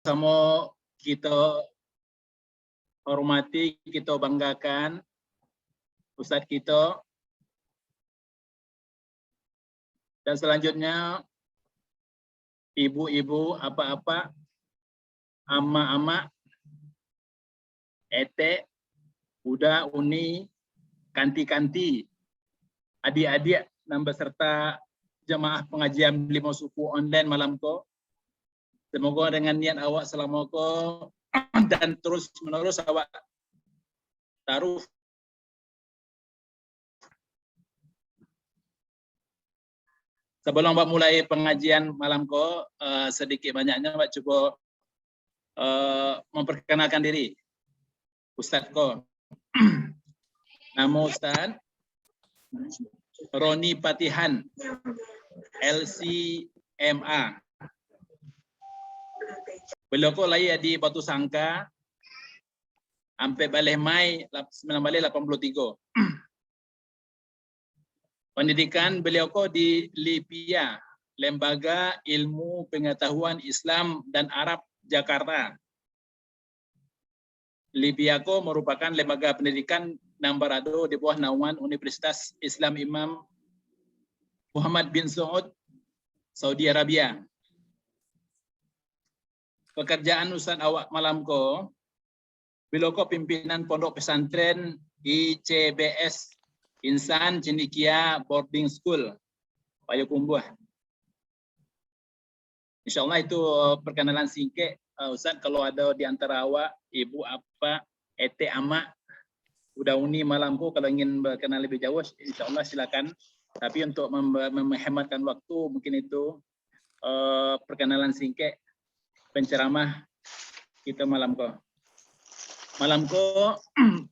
sama kita hormati, kita banggakan Ustadz kita. Dan selanjutnya ibu-ibu, apa-apa, ama-ama, ete, uda, uni, kanti-kanti, adik-adik dan beserta jemaah pengajian lima suku online malam ko. Semoga dengan niat awak selama ko dan terus menerus awak taruh sebelum awak mulai pengajian malam ko, sedikit banyaknya awak coba memperkenalkan diri. Ustadz ko. Nama Ustadz Roni Patihan, LCMA. Beliau ko lahir di Batu Sangka, sampai balik Mai 1983. Pendidikan beliau ko di LIPIA, Lembaga Ilmu Pengetahuan Islam dan Arab Jakarta. LIPIA ko merupakan lembaga pendidikan yang berada di bawah naungan Universitas Islam Imam Muhammad bin Saud, Saudi Arabia. Pekerjaan Ustadz awak malam ko, beliau ko pimpinan Pondok Pesantren ICBS, Insan Cendikia Boarding School, Payakumbuh. Insyaallah itu perkenalan singkat. Ustadz, kalau ada di antara awak, ibu apa, ete ama, udah uni malam ko, kalau ingin berkenal lebih jauh, insyaallah silakan. Tapi untuk menghematkan waktu, mungkin itu perkenalan singkat penceramah kita malam ko. Malam ko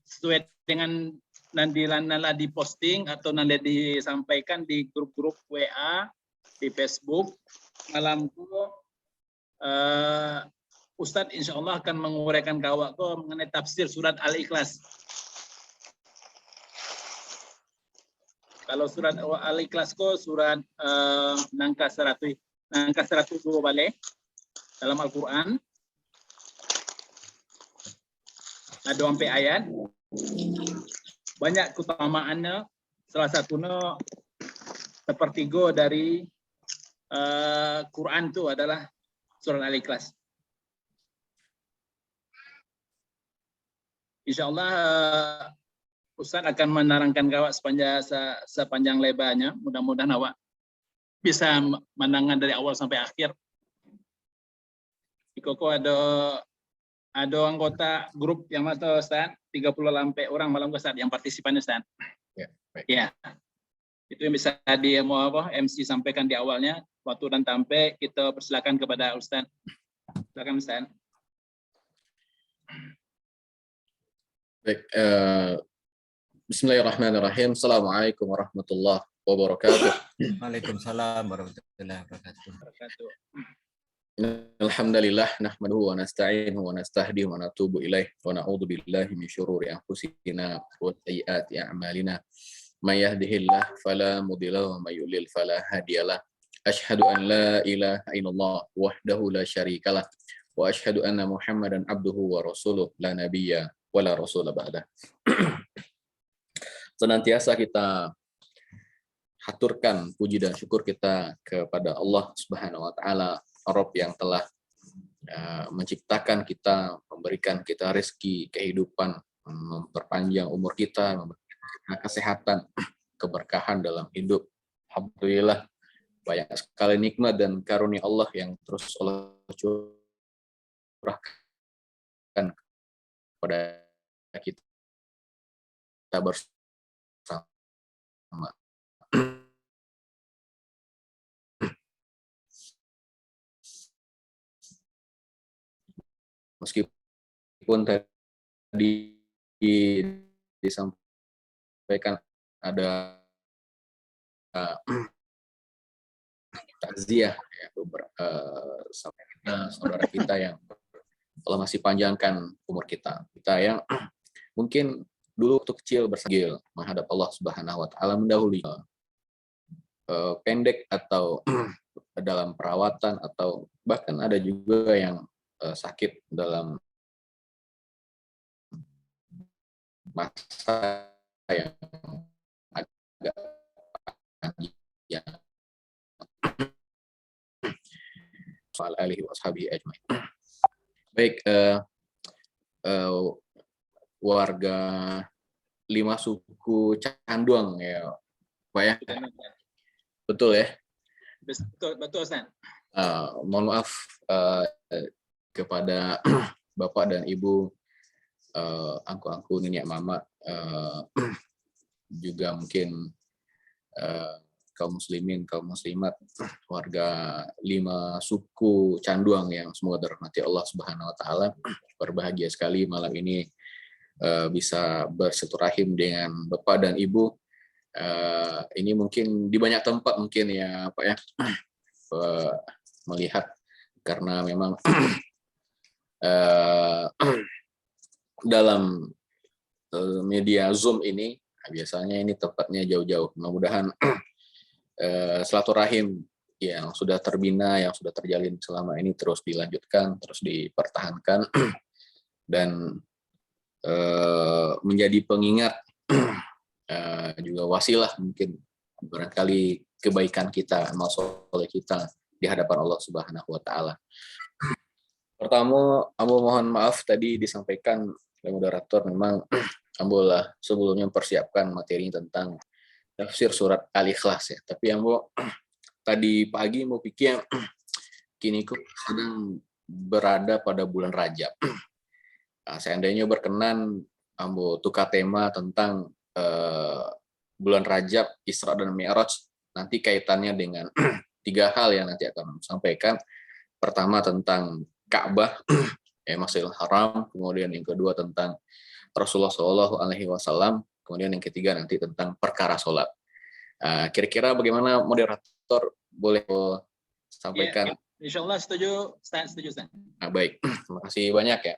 sesuai dengan nanti nala diposting atau nanti disampaikan di grup-grup WA, di Facebook. Malam ko Ustadz insya Allah akan menguraikan kawak ko mengenai tafsir surat Al-Ikhlas. Kalau surat Al-Ikhlas ko surat nangka 102 balik dalam Al-Quran. Ada sampai ayat. Banyak keutamaannya. Salah satunya sepertiga dari Quran itu adalah surat Al-Ikhlas. Insya Allah Ustaz akan menerangkan kawak sepanjang lebarnya. Mudah-mudahan awak bisa mendengar dari awal sampai akhir. Koko ada anggota grup yang masuk Ustaz, 30 sampai orang malam Ustaz yang partisipan Ustaz. Ya, baik. Ya. Itu yang bisa MC sampaikan di awalnya. Waktu dan sampai kita persilakan kepada Ustaz. Silakan Ustaz. Baik, Bismillahirrahmanirrahim. Assalamualaikum warahmatullahi wabarakatuh. Waalaikumsalam warahmatullahi wabarakatuh. Alhamdulillah nahmaduhu wa nasta'inuhu wa nastahdihi wa natubu ilaih wa na'udzu billahi min syururi anfusina wa sayyiati a'malina may yahdihillahu fala mudilla wa may yudlil fala hadiyalah. Asyhadu an la ilaha illallah wahdahu la syarikalah wa asyhadu anna Muhammadan abduhu wa rasuluh la nabiyya wa la rasula ba'dah. Senantiasa kita haturkan puji dan syukur kita kepada Allah Subhanahu wa taala, Rabb yang telah menciptakan kita, memberikan kita rezeki, kehidupan, memperpanjang umur kita, memberikan kita kesehatan, keberkahan dalam hidup. Alhamdulillah, banyak sekali nikmat dan karunia Allah yang terus Allah curahkan kepada kita bersama. Meskipun tadi disampaikan ada takziah ya, saudara kita yang Allah masih panjangkan umur kita yang mungkin dulu waktu kecil bersagil menghadap Allah Subhanahu wa taala mendahului pendek atau dalam perawatan atau bahkan ada juga yang sakit dalam masa yang agak panjang. Soal alihi washabihi ajmain. Baik, warga 5 suku Canduang ya, Pak ya? Betul ya? Betul Ustaz. Mohon maaf kepada Bapak dan Ibu, angku-angku, nenek mama, juga mungkin kaum muslimin, kaum muslimat, warga 5 suku Canduang yang semoga dirahmati Allah Subhanahu wa taala. Berbahagia sekali malam ini bisa bersilaturahim dengan Bapak dan Ibu. Ini mungkin di banyak tempat mungkin ya Pak ya, melihat karena memang dalam media Zoom ini biasanya ini tempatnya jauh-jauh. Mudah-mudahan silaturahim yang sudah terbina, yang sudah terjalin selama ini terus dilanjutkan, terus dipertahankan, dan menjadi pengingat, juga wasilah mungkin barangkali kebaikan kita, amal soleh kita di hadapan Allah Subhanahu wa taala. Pertama, Ambo mohon maaf tadi disampaikan oleh moderator, memang Ambo lah sebelumnya mempersiapkan materi tentang tafsir surat Al-Ikhlas ya. Tapi Ambo tadi pagi mau pikir kini kok sedang berada pada bulan Rajab. Seandainya berkenan Ambo tukar tema tentang bulan Rajab, Isra dan Mi'raj, nanti kaitannya dengan 3 hal yang nanti akan sampaikan. Pertama tentang Ka'bah, Masjidil Haram, kemudian yang kedua tentang Rasulullah SAW, kemudian yang ketiga nanti tentang perkara sholat. Kira-kira bagaimana moderator, boleh sampaikan? Insya Allah setuju, setuju. Nah, baik, terima kasih banyak ya.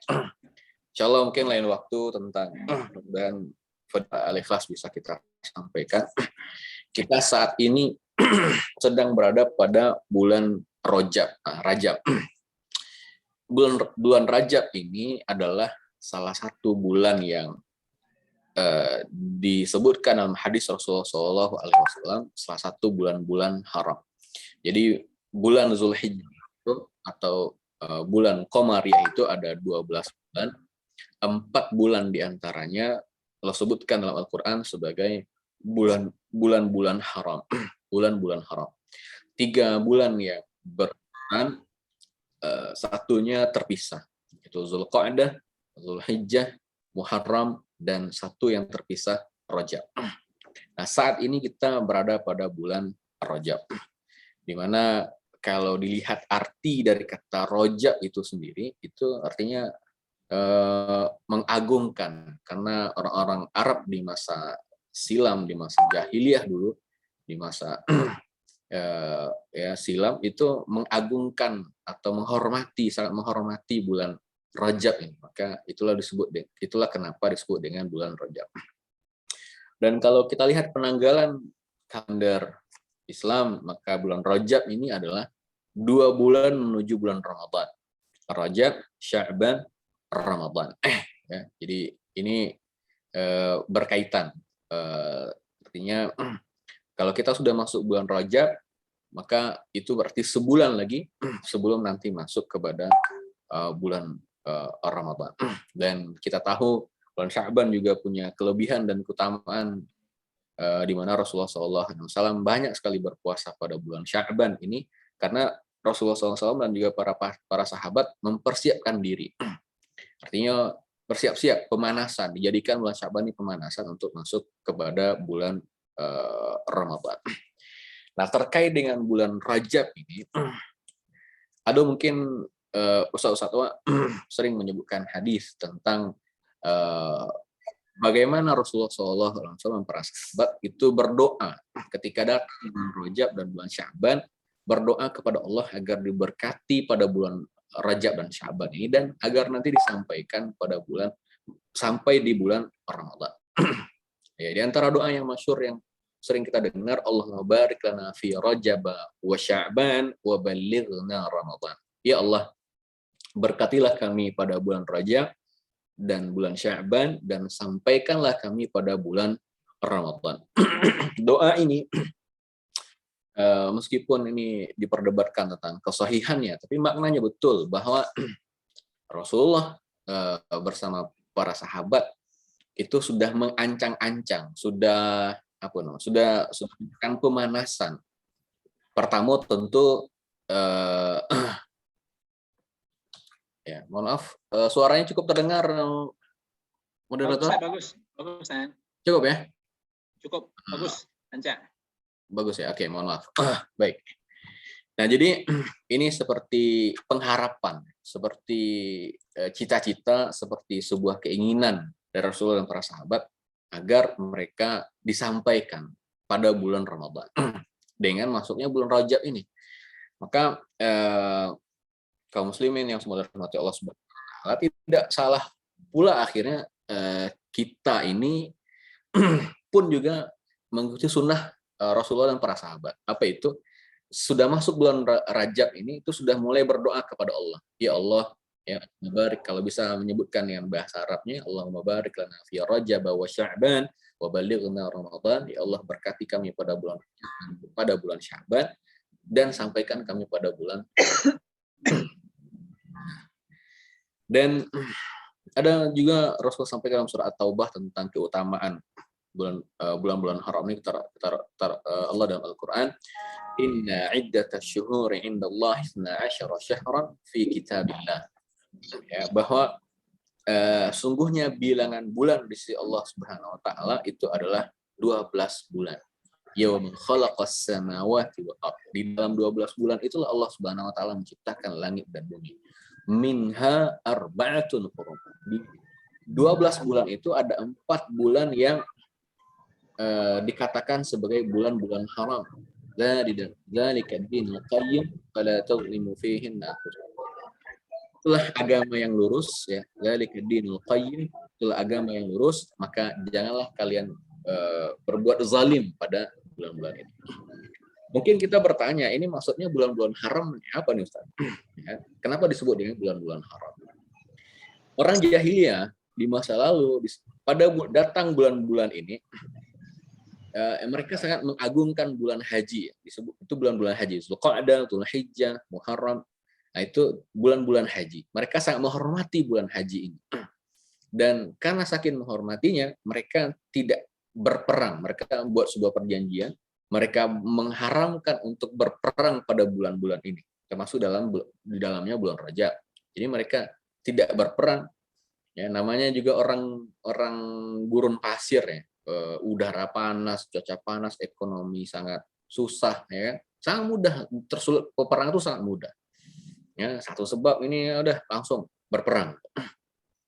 Insya Allah mungkin lain waktu tentang dan Al-Ikhlas bisa kita sampaikan. Kita saat ini sedang berada pada bulan Rajab. Bulan Rajab ini adalah salah satu bulan yang disebutkan dalam hadis Rasulullah SAW salah satu bulan-bulan haram. Jadi bulan Zulhijjah itu atau bulan Qamariyah itu ada 12 bulan. 4 bulan diantaranya Allah sebutkan dalam Al-Quran sebagai bulan-bulan haram. Bulan-bulan haram. 3 bulan yang berkenaan, satunya terpisah. Itu Zulqa'dah, Zulhijjah, Muharram, dan satu yang terpisah Rajab. Nah, saat ini kita berada pada bulan Rajab, di mana kalau dilihat arti dari kata Rajab itu sendiri, itu artinya mengagungkan, karena orang-orang Arab di masa silam, di masa jahiliyah dulu, di masa silam itu mengagungkan atau sangat menghormati bulan Rajab ini, maka itulah kenapa disebut dengan bulan Rajab. Dan kalau kita lihat penanggalan kalender Islam, maka bulan Rajab ini adalah 2 bulan menuju bulan Ramadan. Rajab, Sya'ban, Ramadan. Ya, jadi ini berkaitan. Artinya kalau kita sudah masuk bulan Rajab, maka itu berarti sebulan lagi sebelum nanti masuk kepada bulan Ramadan. Dan kita tahu bulan Sya'ban juga punya kelebihan dan keutamaan, di mana Rasulullah SAW banyak sekali berpuasa pada bulan Sya'ban ini, karena Rasulullah SAW dan juga para sahabat mempersiapkan diri. Artinya bersiap-siap, pemanasan, dijadikan bulan Sya'ban ini pemanasan untuk masuk kepada bulan Ramadan. Nah, terkait dengan bulan Rajab ini, ada mungkin ustaz-ustaz tua sering menyebutkan hadis tentang bagaimana Rasulullah SAW para sahabat itu berdoa ketika datang bulan Rajab dan bulan Sya'ban, berdoa kepada Allah agar diberkati pada bulan Rajab dan Sya'ban ini, dan agar nanti disampaikan sampai di bulan Ramadan. Ya, di antara doa yang masyhur yang sering kita dengar, Allahumma barik lana fi Rajab wa Sya'ban wa ballighna Ramadan. Ya Allah, berkatilah kami pada bulan Rajab dan bulan Sya'ban, dan sampaikanlah kami pada bulan Ramadan. Doa ini meskipun ini diperdebatkan tentang kesahihannya, tapi maknanya betul bahwa Rasulullah bersama para sahabat itu sudah mengancang-ancang, sudah melakukan pemanasan. Pertama tentu ya, mohon maaf, suaranya cukup terdengar, moderator. Bagus. Cukup ya? Cukup, bagus, lancar. Bagus ya, oke, mohon maaf. Baik. Nah, jadi ini seperti pengharapan, seperti cita-cita, seperti sebuah keinginan dari Rasulullah dan para sahabat agar mereka disampaikan pada bulan Ramadan dengan masuknya bulan Rajab ini. Maka kaum muslimin yang semoga dirahmati Allah Subhanahu wa taala, tidak salah pula akhirnya kita ini pun juga mengikuti sunnah Rasulullah dan para sahabat. Apa itu? Sudah masuk bulan Rajab ini, itu sudah mulai berdoa kepada Allah. Ya Allah, ya barik, kalau bisa menyebutkan yang bahasa Arabnya, Allahumma barik lana fi Rajab wa Sya'ban wa balighna Ramadan. Ya Allah, berkati kami pada bulan Sya'ban dan sampaikan kami pada bulan. Dan ada juga Rasul sampaikan dalam surah At-Taubah tentang keutamaan bulan-bulan haram ini. Allah dalam Al-Quran, inna iddatash syuhuri indallahi 12 syahran fi kitabillah, ya, bahwa sungguhnya bilangan bulan di sisi Allah Subhanahu wa taala itu adalah 12 bulan. Yaum khalaqas samawati wal ardh. Di dalam 12 bulan itulah Allah Subhanahu wa taala menciptakan langit dan bumi. Minha arba'atun hurum. Di 12 bulan itu ada 4 bulan yang dikatakan sebagai bulan-bulan haram. Dzalika ad-dinul qayyim fala tadhlimu fihinna anfusakum. Itulah agama yang lurus, ya. Dzalika ad-dinul qayyim, itulah agama yang lurus, maka janganlah kalian berbuat zalim pada bulan-bulan ini. Mungkin kita bertanya, ini maksudnya bulan-bulan haram apa nih Ustaz? Ya, kenapa disebut dengan bulan-bulan haram? Orang jahiliyah di masa lalu, pada datang bulan-bulan ini, mereka sangat mengagungkan bulan haji, disebut itu bulan-bulan haji, Zulqa'dah, Dzulhijjah, Muharram. Nah, itu bulan-bulan haji. Mereka sangat menghormati bulan haji ini. Dan karena saking menghormatinya, mereka tidak berperang. Mereka membuat sebuah perjanjian, mereka mengharamkan untuk berperang pada bulan-bulan ini, termasuk di dalamnya bulan Rajab. Jadi mereka tidak berperang. Ya, namanya juga orang gurun pasir, ya. Udara panas, cuaca panas, ekonomi sangat susah, ya. Sangat mudah tersulut peperangan itu, sangat mudah. Ya, satu sebab ini udah langsung berperang.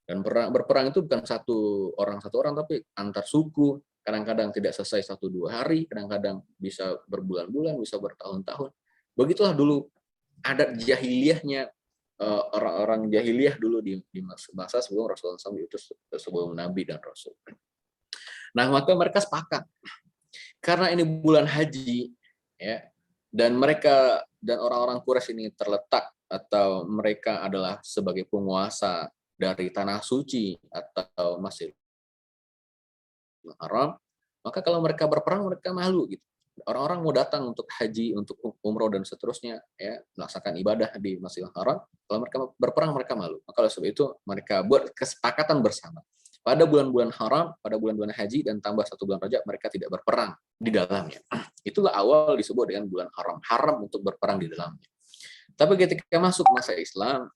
Dan berperang itu bukan satu orang tapi antar suku. Kadang-kadang tidak selesai 1-2 hari, kadang-kadang bisa berbulan-bulan, bisa bertahun-tahun. Begitulah dulu adat jahiliyahnya orang-orang jahiliyah dulu di masa sebelum Rasulullah SAW diutus, sebelum Nabi dan Rasul. Nah, maka mereka sepakat karena ini bulan haji, ya, dan mereka dan orang-orang Quraisy ini terletak atau mereka adalah sebagai penguasa dari tanah suci atau Masjidil Haram, maka kalau mereka berperang mereka malu gitu. Orang-orang mau datang untuk haji, untuk umroh dan seterusnya, ya, melaksanakan ibadah di Masjidil Haram. Kalau mereka berperang mereka malu. Maka oleh sebab itu mereka buat kesepakatan bersama. Pada bulan-bulan haram, pada bulan-bulan haji dan tambah 1 bulan Rajab, mereka tidak berperang di dalamnya. Itulah awal disebut dengan bulan haram. Haram untuk berperang di dalamnya. Tapi ketika masuk masa Islam,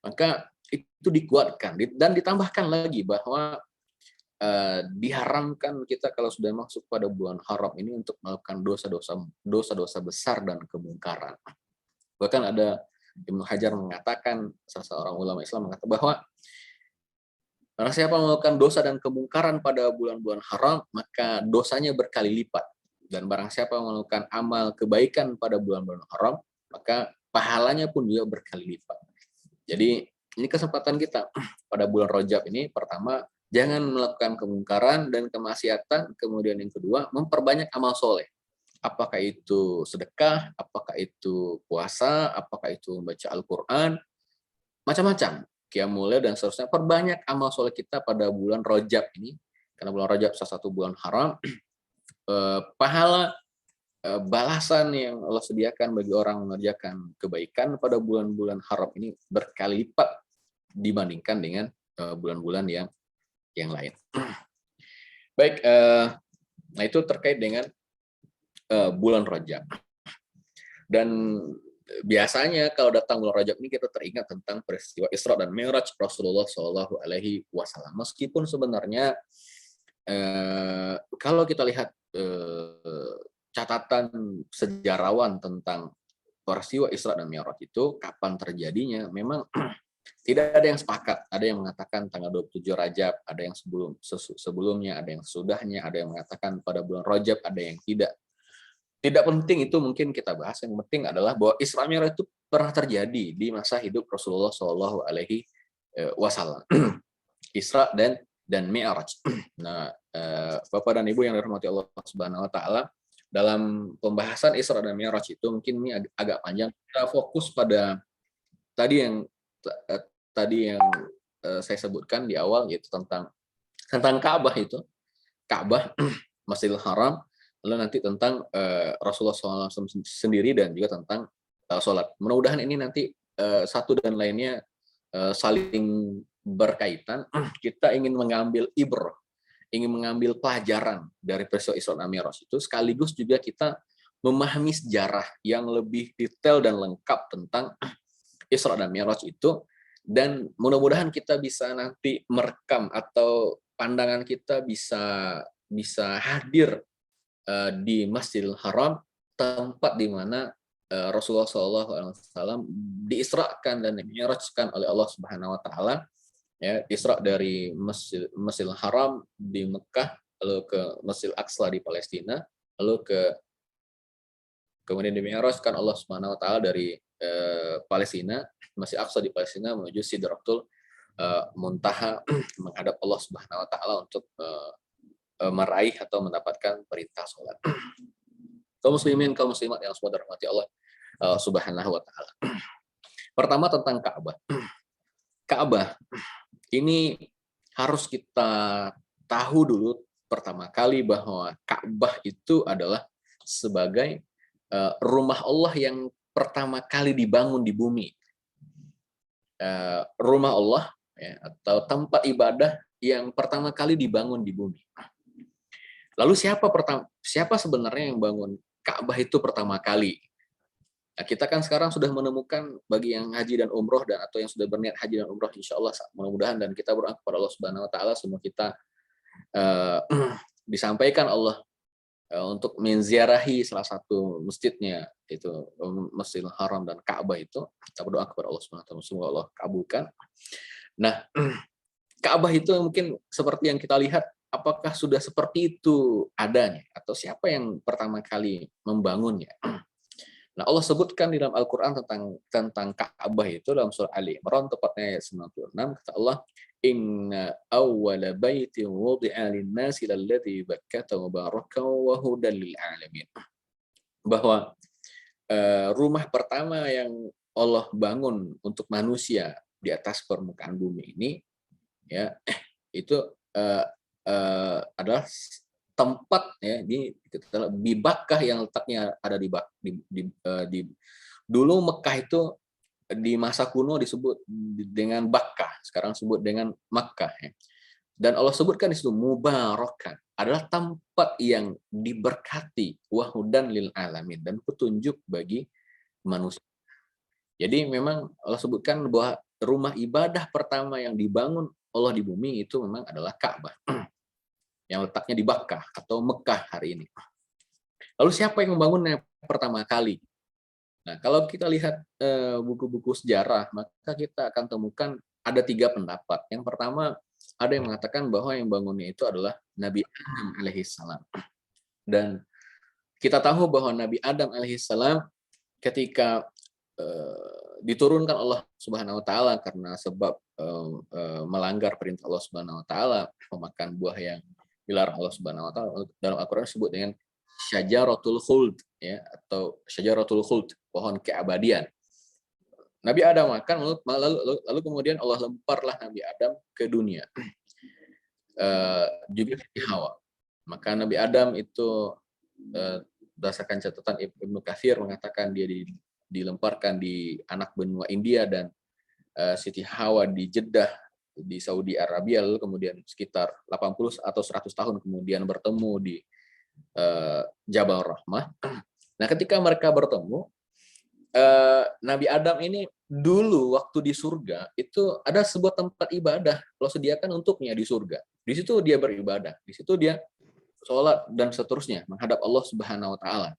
maka itu dikuatkan dan ditambahkan lagi bahwa diharamkan kita kalau sudah masuk pada bulan haram ini untuk melakukan dosa-dosa besar dan kemungkaran. Bahkan ada Ibnu Hajar mengatakan, salah seorang ulama Islam mengatakan bahwa barang siapa melakukan dosa dan kemungkaran pada bulan-bulan haram, maka dosanya berkali lipat. Dan barang siapa melakukan amal kebaikan pada bulan-bulan haram, maka pahalanya pun juga berkali lipat. Jadi ini kesempatan kita pada bulan Rajab ini. Pertama, jangan melakukan kemungkaran dan kemaksiatan. Kemudian yang kedua, memperbanyak amal soleh. Apakah itu sedekah, apakah itu puasa, apakah itu membaca Al-Quran, macam-macam, qiyamul lail dan seterusnya. Perbanyak amal soleh kita pada bulan Rajab ini, karena bulan Rajab salah satu bulan haram. Pahala balasan yang Allah sediakan bagi orang mengerjakan kebaikan pada bulan-bulan haram ini berkali lipat dibandingkan dengan bulan-bulan yang lain. Baik, nah itu terkait dengan bulan Rajab. Dan biasanya kalau datang bulan Rajab ini kita teringat tentang peristiwa Isra dan Mi'raj Rasulullah Shallallahu Alaihi Wasallam. Meskipun sebenarnya kalau kita lihat catatan sejarawan tentang peristiwa Isra dan Mi'raj itu kapan terjadinya, memang tidak ada yang sepakat. Ada yang mengatakan tanggal 27 Rajab, ada yang sebelumnya, ada yang sesudahnya, ada yang mengatakan pada bulan Rajab, ada yang tidak. Tidak penting itu mungkin kita bahas. Yang penting adalah bahwa Isra Mi'raj itu pernah terjadi di masa hidup Rasulullah Shallallahu Alaihi Wasallam. Isra dan Mi'raj. Nah, Bapak dan Ibu yang dirahmati Allah Subhanahu Wa Taala, dalam pembahasan Isra dan Mi'raj itu mungkin ini agak panjang. Kita fokus pada tadi yang saya sebutkan di awal, yaitu tentang Ka'bah itu, Ka'bah, Masjidil Haram, lalu nanti tentang Rasulullah SAW sendiri dan juga tentang sholat. Mudah-mudahan ini nanti satu dan lainnya saling berkaitan. Kita ingin mengambil ibrah, ingin mengambil pelajaran dari peristiwa Isra dan Mi'raj itu, sekaligus juga kita memahami sejarah yang lebih detail dan lengkap tentang Isra dan Mi'raj itu, dan mudah-mudahan kita bisa nanti merekam atau pandangan kita bisa hadir di Masjidil Haram, tempat di mana Rasulullah SAW diisrakan dan dimi'rajkan oleh Allah Subhanahu Wa Taala. Ya, Isra dari Masjidil Haram di Mekah, lalu ke Masjidil Aqsa di Palestina, lalu kemudian dimi'rajkan Allah Subhanahu Wa Taala dari Palestina, Masjid Aqsa di Palestina menuju Sidratul Muntaha menghadap Allah Subhanahu Wa Taala untuk meraih atau mendapatkan perintah sholat. Kaum muslimin, kaum muslimat yang semua dirahmati Allah Subhanahu Wa Taala. Pertama tentang Ka'bah. Ka'bah ini harus kita tahu dulu pertama kali bahwa Ka'bah itu adalah sebagai rumah Allah yang pertama kali dibangun di bumi. Rumah Allah, ya, atau tempat ibadah yang pertama kali dibangun di bumi. Lalu siapa sebenarnya yang bangun Ka'bah itu pertama kali? Nah, kita kan sekarang sudah menemukan bagi yang haji dan umroh dan atau yang sudah berniat haji dan umroh, insya Allah mudah-mudahan, dan kita berdoa kepada Allah Subhanahu Wa Taala semua kita disampaikan Allah untuk menziarahi salah satu masjidnya, itu Masjidil Haram dan Ka'bah itu. Kita berdoa kepada Allah Subhanahu Wa Taala semoga Allah kabulkan. Nah, Ka'bah itu mungkin seperti yang kita lihat, apakah sudah seperti itu adanya atau siapa yang pertama kali membangunnya? Nah, Allah sebutkan di dalam Al-Qur'an tentang Ka'bah itu dalam surah Ali Imran tepatnya ayat 96, kata Allah, inna awwala baitin wudi'a lin-nasi lalladzi Bakkata mubarakan wa hudan lil alamin. Bahwa rumah pertama yang Allah bangun untuk manusia di atas permukaan bumi ini, ya, itu adalah tempat, ya, di Bakkah yang letaknya ada di dulu Mekah itu di masa kuno disebut dengan Bakkah, sekarang disebut dengan Makkah, ya. Dan Allah sebutkan di situ mubarakan, adalah tempat yang diberkati, wahudan lil alamin, dan petunjuk bagi manusia. Jadi memang Allah sebutkan bahwa rumah ibadah pertama yang dibangun Allah di bumi itu memang adalah Ka'bah yang letaknya di Bakkah atau Mekah hari ini. Lalu siapa yang membangunnya pertama kali? Nah, kalau kita lihat buku-buku sejarah, maka kita akan temukan ada 3 pendapat. Yang pertama, ada yang mengatakan bahwa yang bangunnya itu adalah Nabi Adam alaihissalam. Dan kita tahu bahwa Nabi Adam alaihissalam ketika diturunkan Allah Subhanahu Wa Taala karena sebab melanggar perintah Allah Subhanahu Wa Taala, memakan buah yang dilarang Allah Subhanahu Wa Taala, dalam Al-Qur'an disebut dengan syajaratul khuld, ya, atau syajaratul khuld, pohon keabadian. Nabi Adam makan, lalu kemudian Allah lemparlah Nabi Adam ke dunia. Juga Siti Hawa. Maka Nabi Adam itu berdasarkan catatan Ibnu Katsir mengatakan dia dilemparkan di anak benua India, dan Siti Hawa di Jeddah di Saudi Arabia, lalu kemudian sekitar 80 atau 100 tahun kemudian bertemu di Jabal Rahmah. Nah, ketika mereka bertemu, Nabi Adam ini dulu waktu di surga itu ada sebuah tempat ibadah Allah sediakan untuknya di surga. Di situ dia beribadah, di situ dia sholat dan seterusnya menghadap Allah Subhanahu wa taala,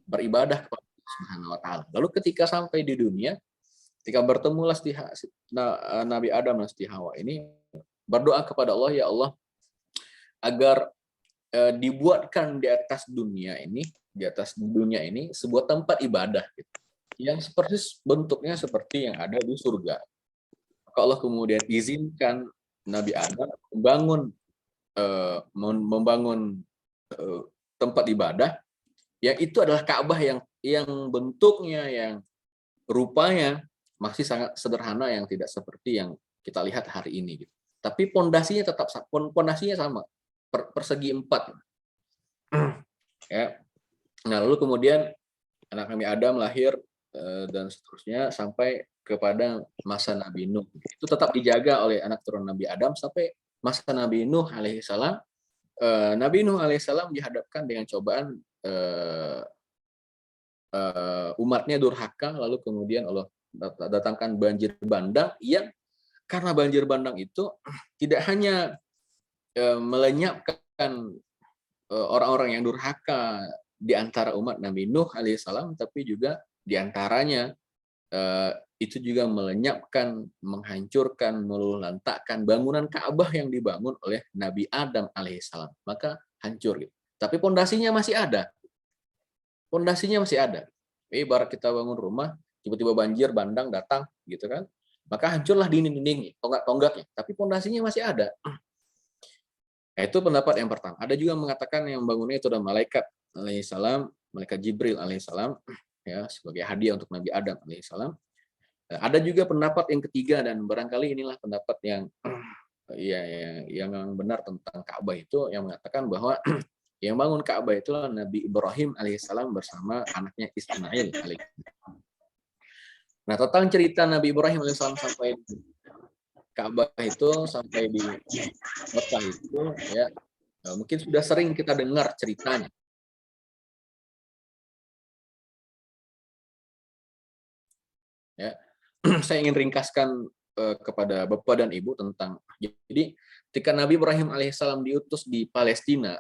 beribadah kepada Allah Subhanahu wa taala. Lalu ketika sampai di dunia, ketika bertemulah Nabi Adam dan Siti Hawa ini berdoa kepada Allah, ya Allah, agar dibuatkan di atas dunia ini sebuah tempat ibadah gitu, yang seperti bentuknya seperti yang ada di surga. Maka Allah kemudian izinkan Nabi Adam membangun tempat ibadah yang itu adalah Ka'bah yang bentuknya, yang rupanya masih sangat sederhana, yang tidak seperti yang kita lihat hari ini gitu. Tapi pondasinya sama, persegi 4. Ya. Nah, lalu kemudian anak Nabi Adam lahir dan seterusnya sampai kepada masa Nabi Nuh. Itu tetap dijaga oleh anak turun Nabi Adam sampai masa Nabi Nuh alaihissalam. Nabi Nuh alaihissalam dihadapkan dengan cobaan umatnya durhaka, lalu kemudian Allah datangkan banjir bandang yang karena banjir bandang itu tidak hanya melenyapkan orang-orang yang durhaka di antara umat Nabi Nuh alaihissalam, tapi juga di antaranya itu juga melenyapkan, menghancurkan, meluluhlantakkan bangunan Ka'bah yang dibangun oleh Nabi Adam alaihissalam. Maka hancur gitu. Tapi pondasinya masih ada. Ibarat kita bangun rumah, tiba-tiba banjir bandang datang gitu kan. Maka hancurlah dinding-dindingnya, tonggak-tonggaknya, tapi pondasinya masih ada. Nah, itu pendapat yang pertama. Ada juga mengatakan yang bangunnya itu adalah malaikat alaihissalam, malaikat Jibril alaihissalam, ya, sebagai hadiah untuk Nabi Adam alaihissalam. Ada juga pendapat yang ketiga, dan barangkali inilah pendapat yang benar tentang Ka'bah itu, yang mengatakan bahwa yang bangun Ka'bah itulah Nabi Ibrahim alaihissalam bersama anaknya Ismail alaihissalam. Nah, tentang cerita Nabi Ibrahim alaihissalam sampai Ka'bah itu, sampai di Mekah itu, ya, mungkin sudah sering kita dengar ceritanya. Ya, saya ingin ringkaskan kepada Bapak dan Ibu tentang, jadi ketika Nabi Ibrahim alaihissalam diutus di Palestina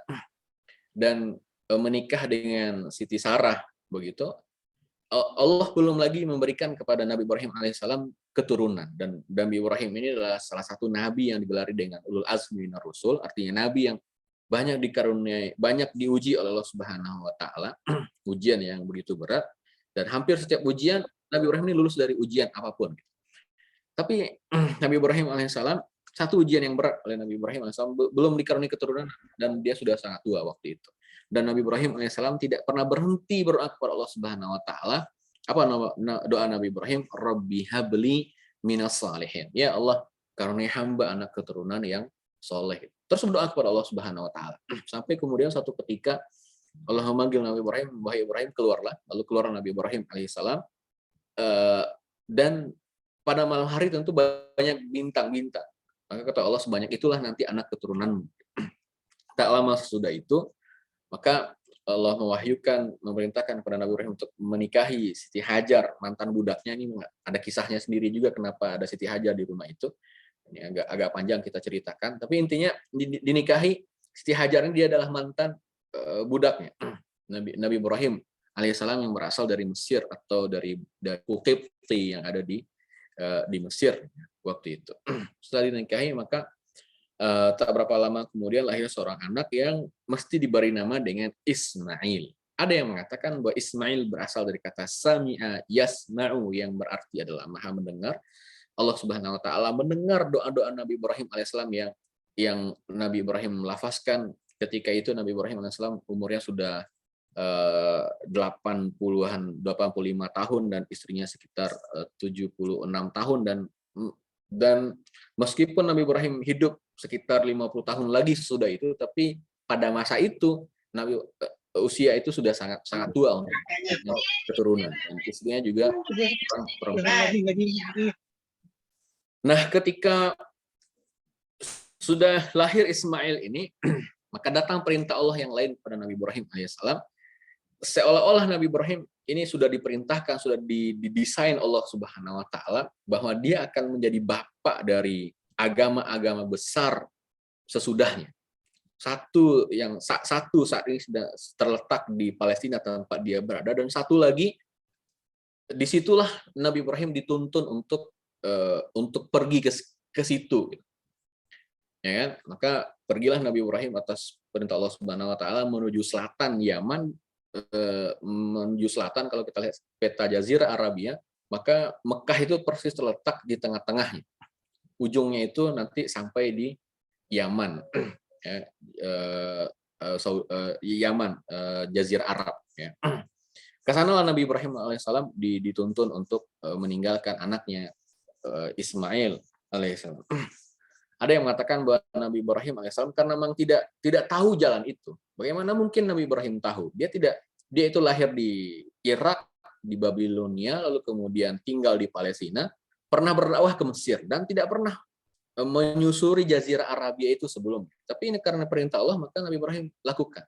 dan menikah dengan Siti Sarah, begitu, Allah belum lagi memberikan kepada Nabi Ibrahim alaihissalam keturunan, dan Nabi Ibrahim ini adalah salah satu nabi yang digelari dengan ulul azmi minar rusul, artinya nabi yang banyak dikaruniai, banyak diuji oleh Allah Subhanahu wa taala, ujian yang begitu berat, dan hampir setiap ujian Nabi Ibrahim ini lulus dari ujian apapun. Tapi Nabi Ibrahim alaihissalam, satu ujian yang berat oleh Nabi Ibrahim alaihissalam, belum dikaruniai keturunan dan dia sudah sangat tua waktu itu. Dan Nabi Ibrahim alaihissalam tidak pernah berhenti berdoa kepada Allah Subhanahu wa taala. Apa doa Nabi Ibrahim? Rabbi habli minas salihin. Ya Allah, karunia hamba anak keturunan yang soleh. Terus berdoa kepada Allah Subhanahu wa taala. Sampai kemudian satu ketika Allah memanggil Nabi Ibrahim, wahai Ibrahim, keluarlah. Lalu keluar Nabi Ibrahim alaihissalam. Dan pada malam hari tentu banyak bintang-bintang. Maka kata Allah, sebanyak itulah nanti anak keturunanmu. Tak lama sesudah itu, maka Allah memerintahkan kepada Nabi Ibrahim untuk menikahi Siti Hajar, mantan budaknya. Ini ada kisahnya sendiri juga kenapa ada Siti Hajar di rumah itu. Ini agak panjang kita ceritakan, tapi intinya dinikahi Siti Hajar ini, dia adalah mantan budaknya Nabi Ibrahim alaihissalam yang berasal dari Mesir atau dari Qibti yang ada di Mesir waktu itu. Setelah dinikahi, maka tak berapa lama kemudian lahir seorang anak yang mesti diberi nama dengan Ismail. Ada yang mengatakan bahwa Ismail berasal dari kata sami'a yasma'u, yang berarti adalah maha mendengar. Allah Subhanahu wa taala mendengar doa-doa Nabi Ibrahim alaihissalam yang Nabi Ibrahim melafazkan ketika itu. Nabi Ibrahim alaihissalam umurnya sudah 80-an 85 tahun dan istrinya sekitar 76 tahun, dan meskipun Nabi Ibrahim hidup sekitar 50 tahun lagi sesudah itu, tapi pada masa itu usia itu sudah sangat tua untuk keturunan, dan istrinya juga perempuan. Nah, ketika sudah lahir Ismail ini, maka datang perintah Allah yang lain kepada Nabi Ibrahim alaihissalam. Seolah-olah Nabi Ibrahim ini sudah diperintahkan, sudah didesain Allah Subhanahu wa taala bahwa dia akan menjadi bapak dari agama-agama besar sesudahnya. Satu saat ini sudah terletak di Palestina tempat dia berada, dan satu lagi disitulah Nabi Ibrahim dituntun untuk pergi ke situ. Ya kan? Maka pergilah Nabi Ibrahim atas perintah Allah Subhanahu wa taala menuju selatan Yaman, menuju selatan. Kalau kita lihat peta Jazirah Arabia, maka Mekah itu persis terletak di tengah-tengahnya. Ujungnya itu nanti sampai di Yaman, Yaman, Jazirah Arab. Ya. Kesanalah Nabi Ibrahim alaihissalam dituntun untuk meninggalkan anaknya Ismail alaihissalam. Ada yang mengatakan bahwa Nabi Ibrahim alaihissalam karena memang tidak tahu jalan itu. Bagaimana mungkin Nabi Ibrahim tahu? Dia itu lahir di Irak, di Babilonia, lalu kemudian tinggal di Palestina, pernah berdakwah ke Mesir, dan tidak pernah menyusuri Jazirah Arabia itu sebelumnya. Tapi ini karena perintah Allah, maka Nabi Ibrahim lakukan.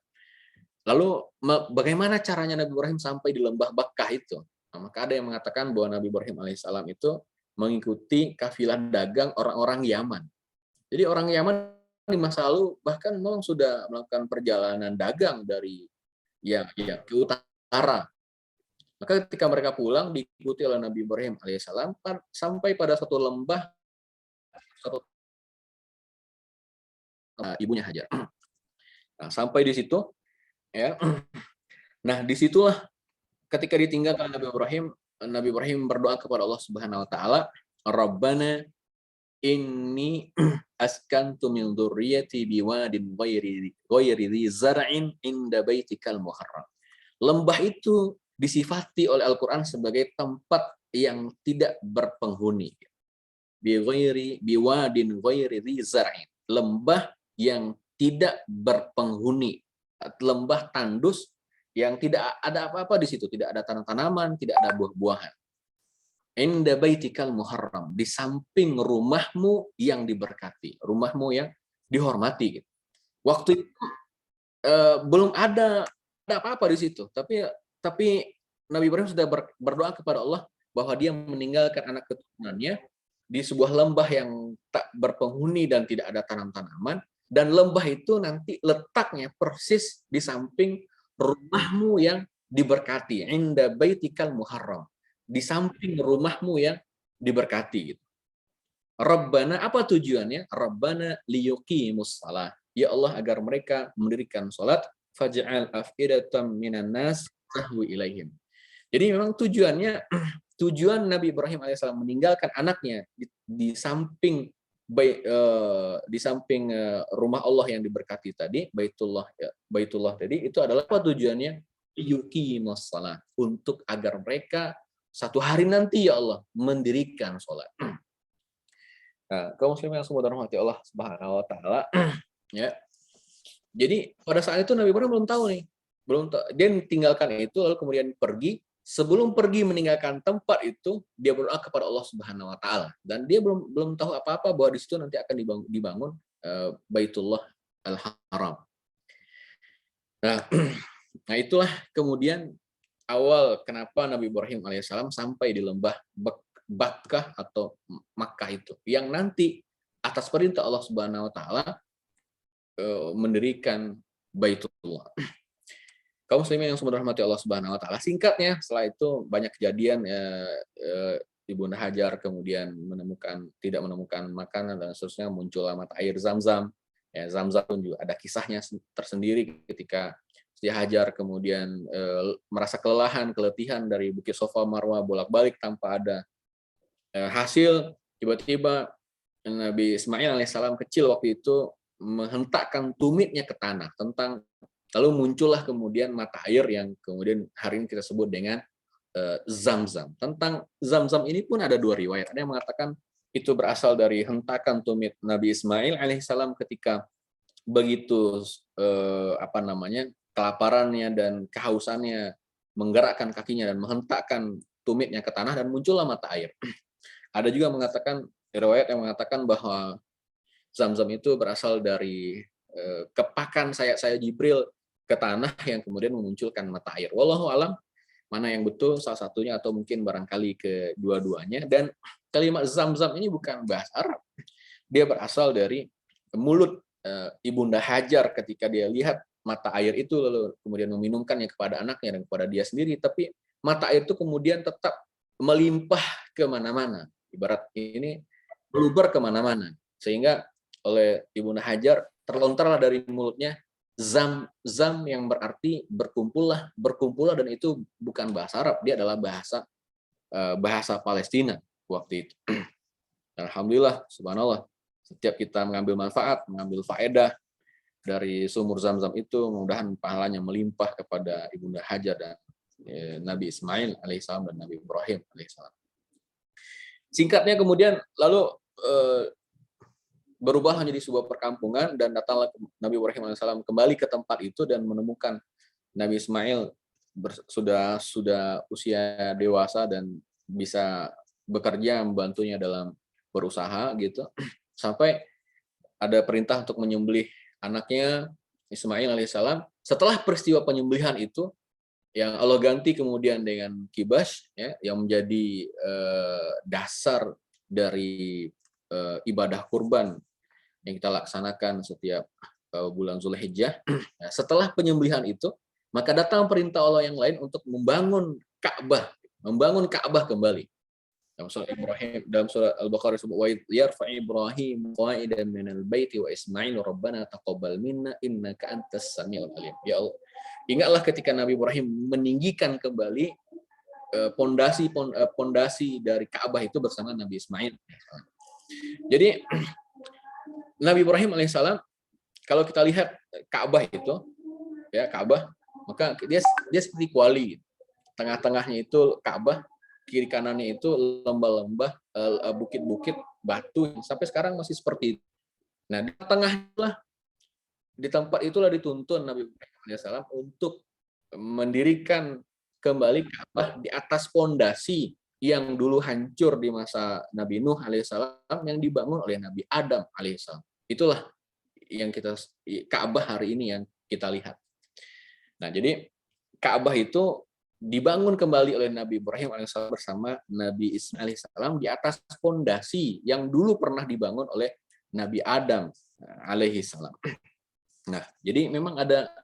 Lalu bagaimana caranya Nabi Ibrahim sampai di lembah Bakkah itu? Nah, maka ada yang mengatakan bahwa Nabi Ibrahim alaihissalam itu mengikuti kafilah dagang orang-orang Yaman. Jadi orang Yaman di masa lalu bahkan memang sudah melakukan perjalanan dagang dari ke utara. Maka ketika mereka pulang diikuti oleh Nabi Ibrahim alaihissalam sampai pada satu lembah, ibunya Hajar. Nah, sampai di situ, ya. Nah, disitulah ketika ditinggalkan Nabi Ibrahim berdoa kepada Allah Subhanahu Wa Taala, Rabbana inni askantu min dzurriyyati biwadin ghairi dzi zar'in inda baitikal muharram. Lembah itu disifati oleh Al-Qur'an sebagai tempat yang tidak berpenghuni. Biwadin ghairi dzi zar'in. Lembah yang tidak berpenghuni. Lembah tandus yang tidak ada apa-apa di situ, tidak ada tanam-tanaman, tidak ada buah-buahan. Inda baitikal muharram, di samping rumahmu yang diberkati, rumahmu yang dihormati. Waktu itu belum ada apa-apa di situ, tapi Nabi Ibrahim sudah berdoa kepada Allah bahwa dia meninggalkan anak keturunannya di sebuah lembah yang tak berpenghuni dan tidak ada tanam-tanaman, dan lembah itu nanti letaknya persis di samping rumahmu yang diberkati, inda baitikal muharram, di samping rumahmu yang diberkati. Gitu. Rabbana, apa tujuannya? Rabbana liyuqimus shalah. Ya Allah, agar mereka mendirikan salat, faj'al af'idatam minan nas tahwi ilaihim. Jadi memang tujuan Nabi Ibrahim alaihissalam meninggalkan anaknya di samping rumah Allah yang diberkati tadi, Baitullah tadi, itu adalah apa tujuannya? Yuqimus shalah, untuk agar mereka satu hari nanti ya Allah mendirikan sholat. Nah, kaum muslimin yang semua dirahmati Allah Subhanahu wa taala, ya. Jadi pada saat itu Nabi Ibrahim belum tahu nih. Dia tinggalkan itu lalu kemudian pergi. Sebelum pergi meninggalkan tempat itu, dia berdoa kepada Allah Subhanahu wa taala, dan dia belum tahu apa-apa bahwa di situ nanti akan dibangun Baitullah Al-Haram. Nah, itulah kemudian awal kenapa Nabi Ibrahim alaihissalam sampai di lembah Bakkah atau Makkah itu, yang nanti atas perintah Allah Subhanahu wa taala mendirikan Baitullah. Kaum muslimin yang semua dirahmati Allah Subhanahu wa taala, singkatnya setelah itu banyak kejadian, Ibunda Hajar kemudian tidak menemukan makanan dan seterusnya, muncullah mata air Zam-Zam. Ya, Zam-Zam pun juga ada kisahnya tersendiri ketika Siti Hajar kemudian merasa keletihan dari Bukit Safa Marwah bolak-balik tanpa ada hasil. Tiba-tiba Nabi Ismail alaihissalam kecil waktu itu menghentakkan tumitnya ke tanah. Lalu muncullah kemudian mata air yang kemudian hari ini kita sebut dengan Zam-Zam. Tentang Zam-Zam ini pun ada dua riwayat. Ada yang mengatakan itu berasal dari hentakan tumit Nabi Ismail alaihissalam ketika begitu kelaparannya dan kehausannya menggerakkan kakinya dan menghentakkan tumitnya ke tanah dan muncullah mata air. Ada juga mengatakan riwayat yang mengatakan bahwa Zam-Zam itu berasal dari kepakan sayap-sayap Jibril ke tanah yang kemudian memunculkan mata air. Wallahu alam mana yang betul, salah satunya atau mungkin barangkali kedua-duanya. Dan kalimat Zam-Zam ini bukan bahasa Arab. Dia berasal dari mulut Ibunda Hajar ketika dia lihat mata air itu lalu kemudian meminumkannya kepada anaknya dan kepada dia sendiri. Tapi mata air itu kemudian tetap melimpah kemana-mana. Ibarat ini meluber kemana-mana. Sehingga oleh Ibunda Hajar terlontarlah dari mulutnya Zam-Zam yang berarti berkumpullah dan itu bukan bahasa Arab, dia adalah bahasa Palestina waktu itu. Alhamdulillah, subhanallah, setiap kita mengambil manfaat, mengambil faedah dari sumur Zam-Zam itu, mudah-mudahan pahalanya melimpah kepada Ibunda Hajar dan Nabi Ismail alaihissalam dan Nabi Ibrahim alaihissalam. Singkatnya kemudian lalu berubah menjadi sebuah perkampungan dan datanglah Nabi Ibrahim alaihissalam kembali ke tempat itu dan menemukan Nabi Ismail sudah usia dewasa dan bisa bekerja membantunya dalam berusaha gitu, sampai ada perintah untuk menyembelih anaknya Ismail alaihissalam. Setelah peristiwa penyembelihan itu yang Allah ganti kemudian dengan kibas ya, yang menjadi dasar dari ibadah kurban yang kita laksanakan setiap bulan Zulhijjah. Nah, setelah penyembelihan itu, maka datang perintah Allah yang lain untuk membangun Ka'bah kembali. Dalam surah Al-Baqarah disebut wa yarfa Ibrahim qa'idan minal baiti wa Ismail rabbana taqabbal minna innaka antas samiul alim. Ya Allah, ingatlah ketika Nabi Ibrahim meninggikan kembali pondasi dari Ka'bah itu bersama Nabi Ismail. Jadi Nabi Ibrahim alaihissalam, kalau kita lihat Ka'bah itu, ya Ka'bah, maka dia seperti kuali. Tengah-tengahnya itu Ka'bah, kiri kanannya itu lembah-lembah, bukit-bukit, batu, sampai sekarang masih seperti itu. Nah, di tempat itulah dituntun Nabi Ibrahim alaihissalam untuk mendirikan kembali Ka'bah di atas pondasi yang dulu hancur di masa Nabi Nuh alaihissalam yang dibangun oleh Nabi Adam alaihissalam. Itulah yang Ka'bah hari ini yang kita lihat. Nah, jadi Ka'bah itu dibangun kembali oleh Nabi Ibrahim alaihissalam bersama Nabi Ismail alaihissalam di atas pondasi yang dulu pernah dibangun oleh Nabi Adam alaihissalam. Nah, jadi memang ada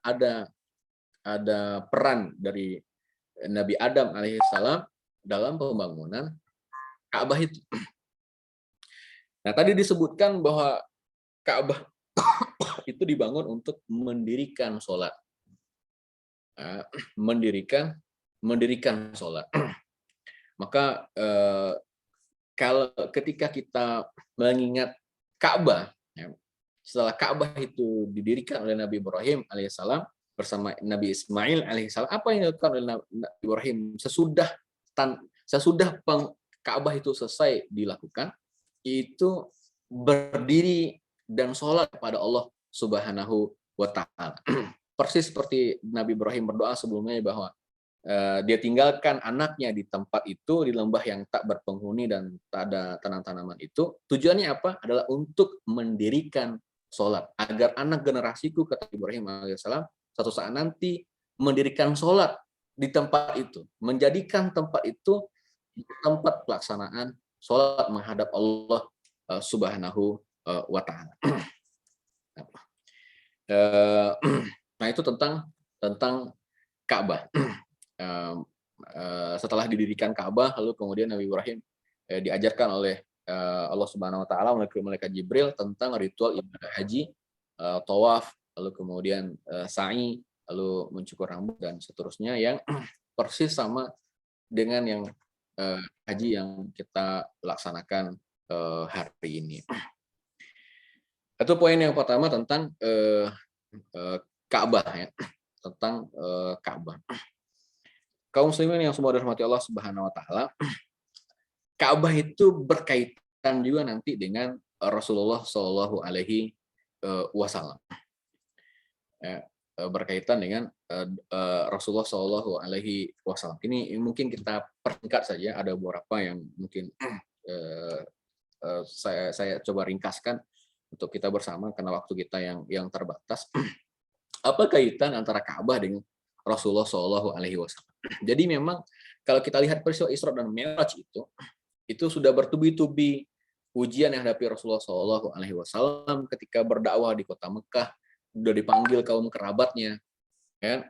peran dari Nabi Adam alaihissalam dalam pembangunan Ka'bah itu. Nah, tadi disebutkan bahwa Ka'bah itu dibangun untuk mendirikan sholat. Mendirikan sholat. Maka kalau ketika kita mengingat Ka'bah, ya, setelah Ka'bah itu didirikan oleh Nabi Ibrahim alaihissalam bersama Nabi Ismail alaihissalam, apa yang dilakukan oleh Nabi Ibrahim sesudah Ka'bah itu selesai dilakukan, itu berdiri dan sholat kepada Allah Subhanahu wa Ta'ala. Persis seperti Nabi Ibrahim berdoa sebelumnya bahwa dia tinggalkan anaknya di tempat itu, di lembah yang tak berpenghuni dan tak ada tanam-tanaman itu. Tujuannya apa? Adalah untuk mendirikan sholat, agar anak generasiku, kata Ibrahim alaihissalam, satu saat nanti mendirikan sholat di tempat itu, menjadikan tempat itu tempat pelaksanaan sholat menghadap Allah Subhanahu wa Ta'ala. Nah, itu tentang Ka'bah. Setelah didirikan Ka'bah, lalu kemudian Nabi Ibrahim diajarkan oleh Allah Subhanahu wa Ta'ala melalui malaikat Jibril tentang ritual ibadah haji, tawaf, lalu kemudian sa'i, lalu mencukur rambut dan seterusnya yang persis sama dengan yang haji yang kita laksanakan hari ini. Itu poin yang pertama tentang Ka'bah. Ya. tentang Ka'bah. Kaum muslimin yang semua dirahmati Allah Subhanahu wa taala, Ka'bah itu berkaitan juga nanti dengan Rasulullah Shallallahu alaihi wasallam. Berkaitan dengan Rasulullah Shallallahu alaihi wasallam. Ini mungkin kita persingkat saja, ada beberapa yang mungkin saya coba ringkaskan untuk kita bersama karena waktu kita yang terbatas. Apa kaitan antara Ka'bah dengan Rasulullah Shallallahu alaihi wasallam? Jadi memang kalau kita lihat peristiwa Isra dan Mi'raj itu sudah bertubi-tubi ujian yang dihadapi Rasulullah Shallallahu alaihi wasallam ketika berdakwah di kota Mekah, sudah dipanggil kaum kerabatnya, ya.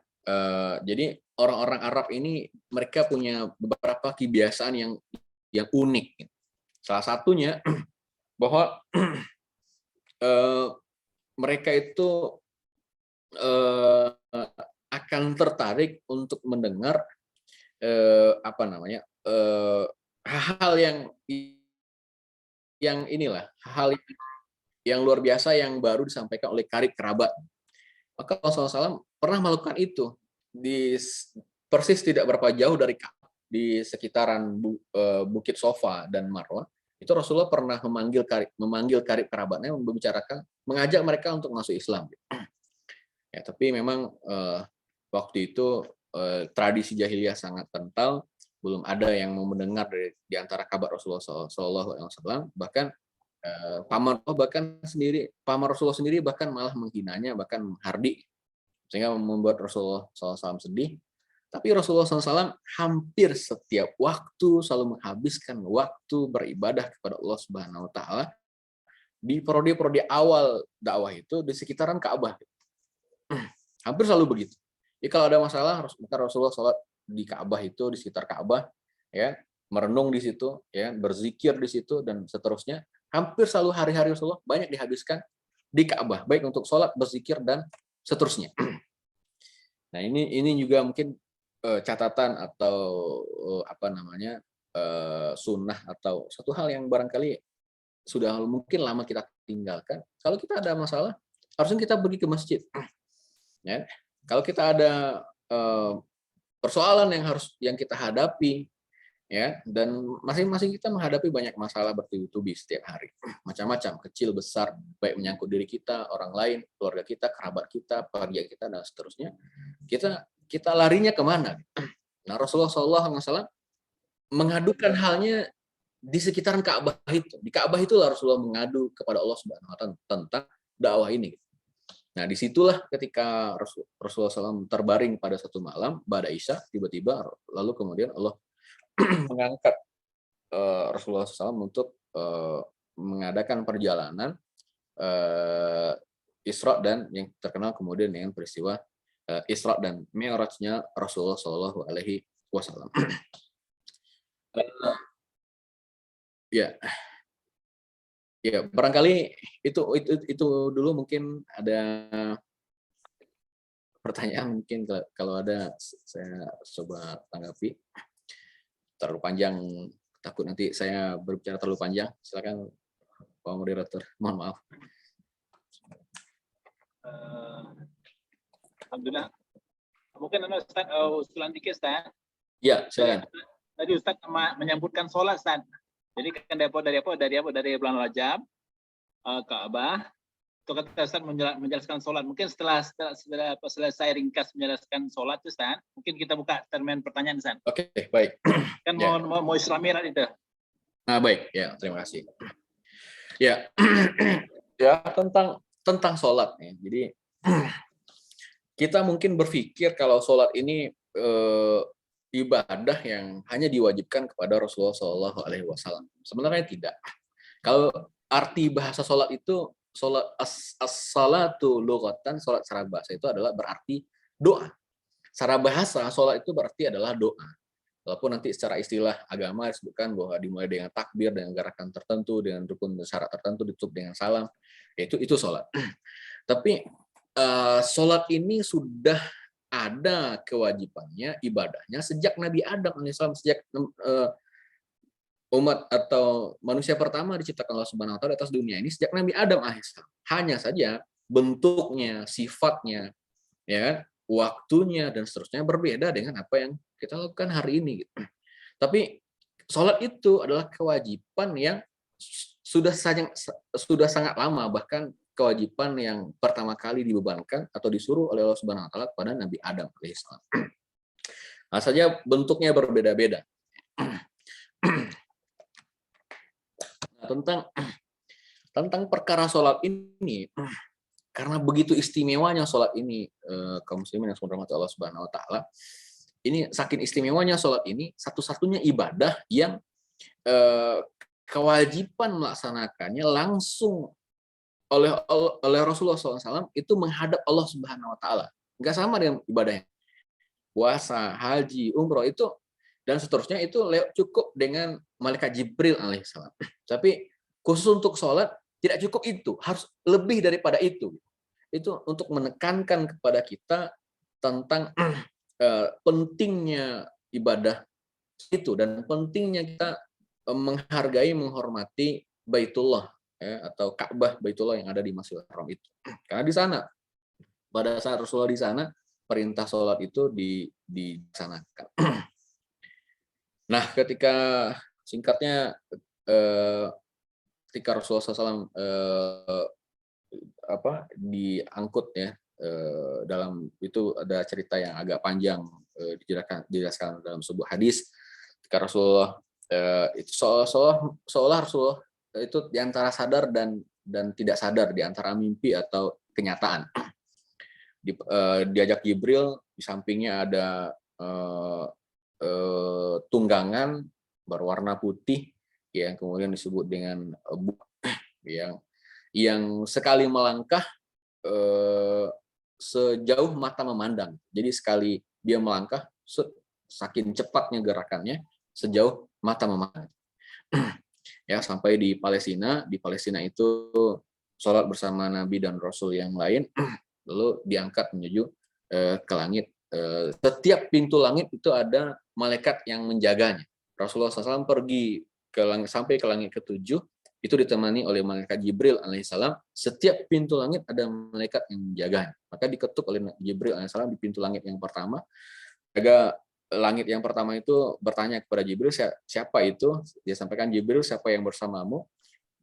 Jadi orang-orang Arab ini mereka punya beberapa kebiasaan yang unik. Salah satunya bahwa mereka itu akan tertarik untuk mendengar hal-hal yang inilah, hal yang luar biasa yang baru disampaikan oleh karib kerabat. Maka Rasulullah SAW pernah melakukan itu persis tidak berapa jauh dari Ka'bah, di sekitaran Bukit Sofa dan Marwah. Itu Rasulullah pernah memanggil karib kerabatnya, mengajak mereka untuk masuk Islam. Ya, tapi memang waktu itu tradisi jahiliyah sangat kental, belum ada yang mau mendengar di antara kabar Rasulullah SAW. Bahkan paman Rasulullah sendiri bahkan malah menghinanya, bahkan menghardik, sehingga membuat Rasulullah SAW sedih. Tapi Rasulullah SAW hampir setiap waktu selalu menghabiskan waktu beribadah kepada Allah Subhanahu Wa Taala di periode-periode awal dakwah itu di sekitaran Ka'bah. Hampir selalu begitu. Jadi kalau ada masalah, maka Rasulullah sholat di Ka'bah itu, di sekitar Ka'bah, ya, merenung di situ, ya, berzikir di situ dan seterusnya. Hampir selalu hari-hari Rasulullah banyak dihabiskan di Ka'bah, baik untuk sholat, berzikir dan seterusnya. Nah ini juga mungkin catatan atau sunnah atau satu hal yang barangkali sudah mungkin lama kita tinggalkan. Kalau kita ada masalah, harusnya kita pergi ke masjid. Ya, kalau kita ada persoalan yang kita hadapi, ya, dan masing-masing kita menghadapi banyak masalah bertubi-tubi setiap hari, macam-macam, kecil besar, baik menyangkut diri kita, orang lain, keluarga kita, kerabat kita, pekerjaan kita dan seterusnya. Kita larinya kemana? Nah, Rasulullah SAW mengadukan halnya di sekitaran Ka'bah itu. Di Ka'bah itulah Rasulullah mengadu kepada Allah Subhanahu Wa Taala tentang dakwah ini. Nah, disitulah ketika Rasulullah SAW terbaring pada satu malam, ba'da Isya, tiba-tiba, lalu kemudian Allah mengangkat Rasulullah SAW untuk mengadakan perjalanan Isra dan yang terkenal kemudian dengan peristiwa Isra dan Mi'rajnya Rasulullah Shallallahu Alaihi Wasallam. Ya, barangkali itu dulu. Mungkin ada pertanyaan, mungkin kalau ada saya coba tanggapi. Terlalu panjang, takut nanti saya berbicara terlalu panjang. Silakan Pak Moderator, mohon maaf. Alhamdulillah. Mungkin Ustaz usulan dikit, Ustaz. Ya, silakan. Tadi Ustaz menyambutkan sholat, Ustaz. Jadi kan dari bulan Rajab, Ka'bah, itu kata Ustaz menjelaskan sholat. Mungkin setelah selesai ringkas menjelaskan sholat, Ustaz, mungkin kita buka termen pertanyaan, Ustaz. Oke, baik. Kan mau Isra Mi'raj itu. Nah, baik. Ya, terima kasih. Ya, ya tentang sholat. Ya. Jadi kita mungkin berpikir kalau sholat ini ibadah yang hanya diwajibkan kepada Rasulullah Shallallahu Alaihi Wasallam. Sebenarnya tidak. Kalau arti bahasa sholat itu, sholat as-salatu lughatan, sholat secara bahasa itu adalah berarti doa. Secara bahasa sholat itu berarti adalah doa. Walaupun nanti secara istilah agama disebutkan bahwa dimulai dengan takbir, dengan gerakan tertentu, dengan rukun syarat tertentu, ditutup dengan salam, itu sholat. Tapi sholat ini sudah ada kewajibannya, ibadahnya sejak Nabi Adam alaihissalam, sejak umat atau manusia pertama diciptakan Allah Subhanahu Wa Taala atas dunia ini sejak Nabi Adam alaihissalam. Hanya saja bentuknya, sifatnya, ya, waktunya dan seterusnya berbeda dengan apa yang kita lakukan hari ini. Tapi sholat itu adalah kewajiban yang sudah sangat lama, bahkan kewajiban yang pertama kali dibebankan atau disuruh oleh Allah Subhanahu wa taala kepada Nabi Adam alaihissalam. Nah, saja bentuknya berbeda-beda. Nah, tentang perkara sholat ini, karena begitu istimewanya sholat ini, kaum muslimin yang dirahmati Allah Subhanahu wa taala, ini saking istimewanya sholat ini, satu-satunya ibadah yang kewajiban melaksanakannya langsung oleh Rasulullah SAW itu menghadap Allah Subhanahu wa taala. Enggak sama dengan ibadahnya. Puasa, haji, umroh itu dan seterusnya itu cukup dengan malaikat Jibril alaihissalam. Tapi khusus untuk sholat tidak cukup itu, harus lebih daripada itu. Itu untuk menekankan kepada kita tentang pentingnya ibadah itu dan pentingnya kita menghargai, menghormati Baitullah atau Ka'bah Baitullah yang ada di Masjidil Haram itu. Karena di sana pada saat Rasulullah di sana perintah sholat itu dilaksanakan. Nah, ketika singkatnya ketika Rasulullah SAW diangkut ya, dalam itu ada cerita yang agak panjang dijelaskan dalam sebuah hadis. Ketika Rasulullah itu seolah Rasulullah itu diantara sadar dan tidak sadar, diantara mimpi atau kenyataan. Diajak Jibril, di sampingnya ada tunggangan berwarna putih yang kemudian disebut dengan yang sekali melangkah sejauh mata memandang. Jadi sekali dia melangkah, saking cepatnya gerakannya sejauh mata memandang. Ya, sampai di Palestina. Di Palestina itu sholat bersama Nabi dan Rasul yang lain, lalu diangkat menuju ke langit. Setiap pintu langit itu ada malaikat yang menjaganya. Rasulullah SAW pergi sampai ke langit ke-7, itu ditemani oleh malaikat Jibril alaihissalam. Setiap pintu langit ada malaikat yang menjaganya. Maka diketuk oleh Jibril alaihissalam di pintu langit yang pertama. Jaga langit yang pertama itu bertanya kepada Jibril, siapa itu? Dia sampaikan, Jibril, siapa yang bersamamu?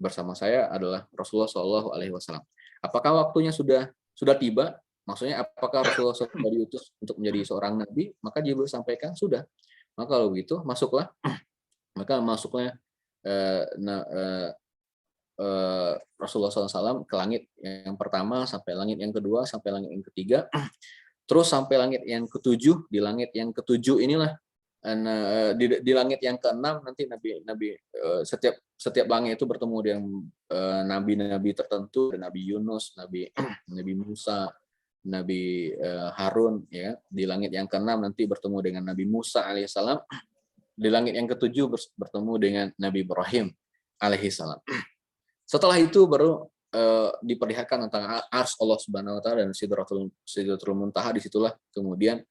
Bersama saya adalah Rasulullah SAW. Apakah waktunya sudah tiba? Maksudnya apakah Rasulullah SAW diutus untuk menjadi seorang nabi? Maka Jibril sampaikan sudah. Maka kalau begitu masuklah. Maka masuknya Rasulullah SAW ke langit yang pertama, sampai langit yang kedua, sampai langit yang ketiga, terus sampai langit yang ke-7. Di langit yang ke-7 inilah, di langit yang ke-6 nanti nabi setiap langit itu bertemu dengan nabi-nabi tertentu, Nabi Yunus, Nabi Musa, Nabi Harun, ya. Di langit yang ke-6 nanti bertemu dengan Nabi Musa alaihissalam. Di langit yang ke-7 bertemu dengan Nabi Ibrahim alaihissalam. Setelah itu baru diperlihatkan tentang ars Allah Subhanahu wa taala dan Sidratul Muntaha. Disitulah kemudian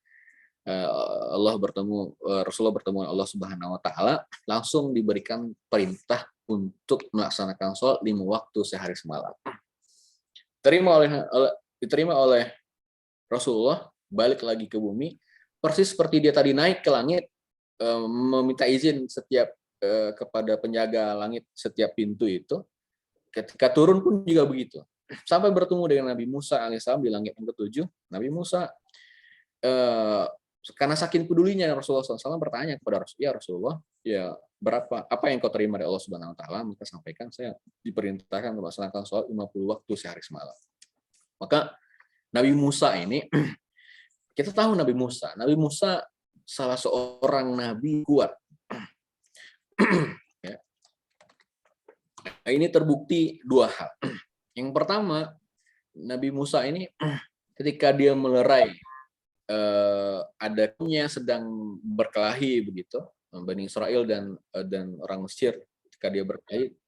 Rasulullah bertemu Allah Subhanahu wa taala, langsung diberikan perintah untuk melaksanakan sholat 5 waktu sehari semalam. Diterima oleh Rasulullah, balik lagi ke bumi, persis seperti dia tadi naik ke langit, meminta izin setiap kepada penjaga langit setiap pintu itu. Ketika turun pun juga begitu. Sampai bertemu dengan Nabi Musa alaihissalam di langit yang ke-7. Nabi Musa karena saking pedulinya Rasulullah SAW bertanya kepada Rasulullah, ya apa yang kau terima dari Allah Subhanahu wa taala? Maka sampaikan, saya diperintahkan melaksanakan sholat 50 waktu sehari semalam. Maka Nabi Musa ini, kita tahu Nabi Musa salah seorang nabi kuat. Ya. Ini terbukti 2 hal. Yang pertama, Nabi Musa ini ketika dia melerai adanya sedang berkelahi begitu, Bani Israel dan orang Mesir,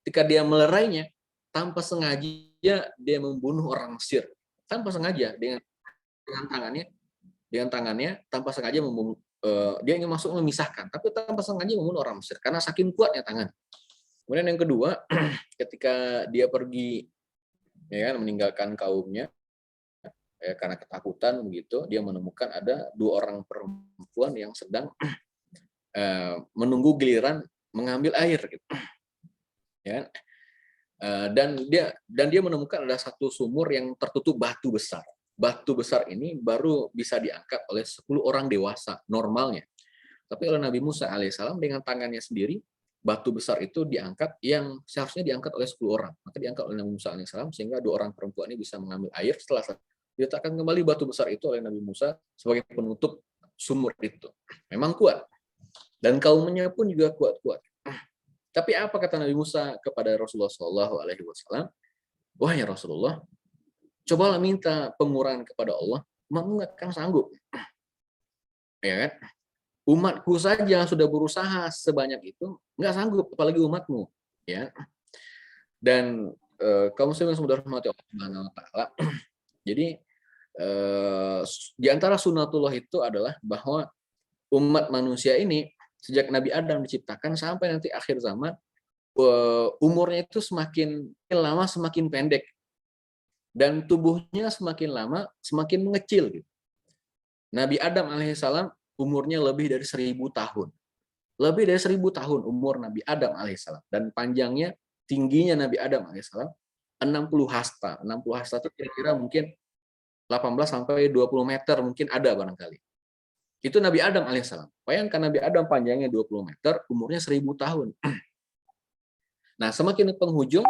ketika dia melerainya, tanpa sengaja dia membunuh orang Mesir, tanpa sengaja dengan tangannya tanpa sengaja membunuh. Dia ingin masuk memisahkan, tapi tanpa sengaja membunuh orang Mesir karena saking kuatnya tangan. Kemudian yang kedua, ketika dia pergi, ya kan, meninggalkan kaumnya, ya, karena ketakutan begitu, dia menemukan ada 2 orang perempuan yang sedang menunggu giliran mengambil air gitu. Ya. Dan dia menemukan ada satu sumur yang tertutup batu besar. Batu besar ini baru bisa diangkat oleh 10 orang dewasa normalnya. Tapi oleh Nabi Musa alaihissalam dengan tangannya sendiri, batu besar itu diangkat yang seharusnya diangkat oleh 10 orang. Maka diangkat oleh Nabi Musa alaihissalam sehingga 2 orang perempuan ini bisa mengambil air. Setelah diletakkan kembali batu besar itu oleh Nabi Musa sebagai penutup sumur itu. Memang kuat. Dan kaumnya pun juga kuat-kuat. Tapi apa kata Nabi Musa kepada Rasulullah SAW? Wahai Rasulullah, cobalah minta pengurangan kepada Allah, umatmu nggak akan sanggup. Ya kan? Umatku saja sudah berusaha sebanyak itu, nggak sanggup, apalagi umatmu. Ya. Dan kaum muslimin yang dirahmati Allah Subhanahu wa taala. Jadi di antara sunatullah itu adalah bahwa umat manusia ini sejak Nabi Adam diciptakan sampai nanti akhir zaman, umurnya itu semakin lama semakin pendek dan tubuhnya semakin lama semakin mengecil gitu. Nabi Adam alaihissalam umurnya lebih dari 1000 tahun. Lebih dari 1000 tahun umur Nabi Adam alaihissalam. Dan panjangnya, tingginya Nabi Adam alaihissalam 60 hasta. 60 hasta itu kira-kira mungkin 18 sampai 20 meter mungkin ada barangkali. Itu Nabi Adam alaihissalam. Bayangkan Nabi Adam panjangnya 20 meter, umurnya 1000 tahun. Nah, semakin penghujung,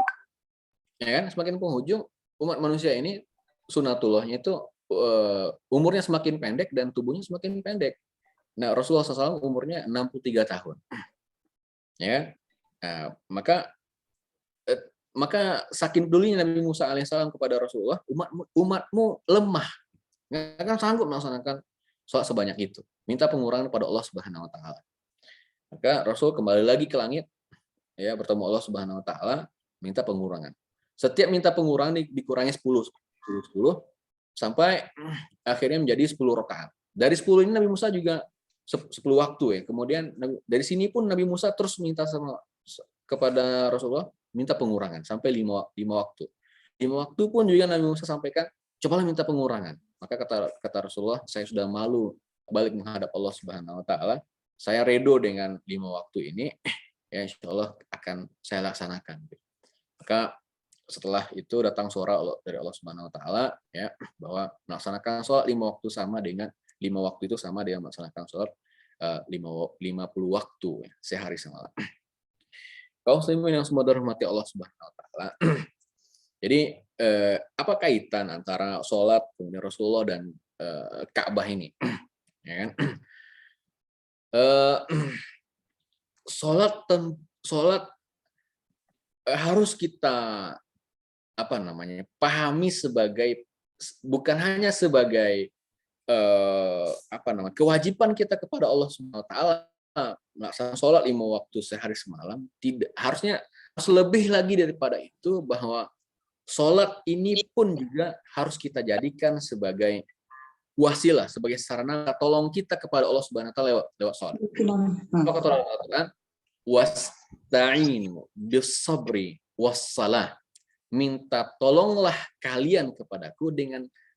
ya kan, semakin penghujung umat manusia ini sunatullahnya itu umurnya semakin pendek dan tubuhnya semakin pendek. Nah, Rasulullah SAW umurnya 63 tahun. Ya, nah, maka saking dulunya Nabi Musa alaihissalam kepada Rasulullah, umatmu lemah, nggak akan sanggup melaksanakan sholat sebanyak itu. Minta pengurangan kepada Allah Subhanahu Wa Taala. Maka Rasul kembali lagi ke langit, ya, bertemu Allah Subhanahu Wa Taala, minta pengurangan. Setiap minta pengurangan dikurangi 10 sampai akhirnya menjadi 10 rakaat. Dari 10 ini Nabi Musa juga 10 waktu ya. Kemudian dari sini pun Nabi Musa terus minta kepada Rasulullah minta pengurangan sampai 5 waktu. 5 waktu pun juga Nabi Musa sampaikan, cobalah minta pengurangan. Maka kata Rasulullah, saya sudah malu balik menghadap Allah Subhanahu Wa Taala. Saya redo dengan 5 waktu ini, ya insya Allah akan saya laksanakan. Maka setelah itu datang suara dari Allah Subhanahu Wa Taala, ya, bahwa melaksanakan sholat 5 waktu sama dengan 5 waktu itu sama dengan melaksanakan sholat 50 waktu, ya, sehari semalam. Kaum muslimin yang semua dirahmati Allah Subhanahu Wa Taala. Jadi apa kaitan antara sholat kemudian Rasulullah dan Ka'bah ini? Ya kan? Sholat harus kita pahami sebagai bukan hanya sebagai kewajiban kita kepada Allah Subhanahu Wa Taala melaksanakan sholat 5 waktu sehari semalam. Tidak, harusnya harus lebih lagi daripada itu, bahwa sholat ini pun juga harus kita jadikan sebagai wasilah, sebagai sarana tolong kita kepada Allah Subhanahu Wa Taala lewat sholat. Maka kata Al-Quran, wasta'inu bis-sabri was-salah. Minta tolonglah kalian kepadaku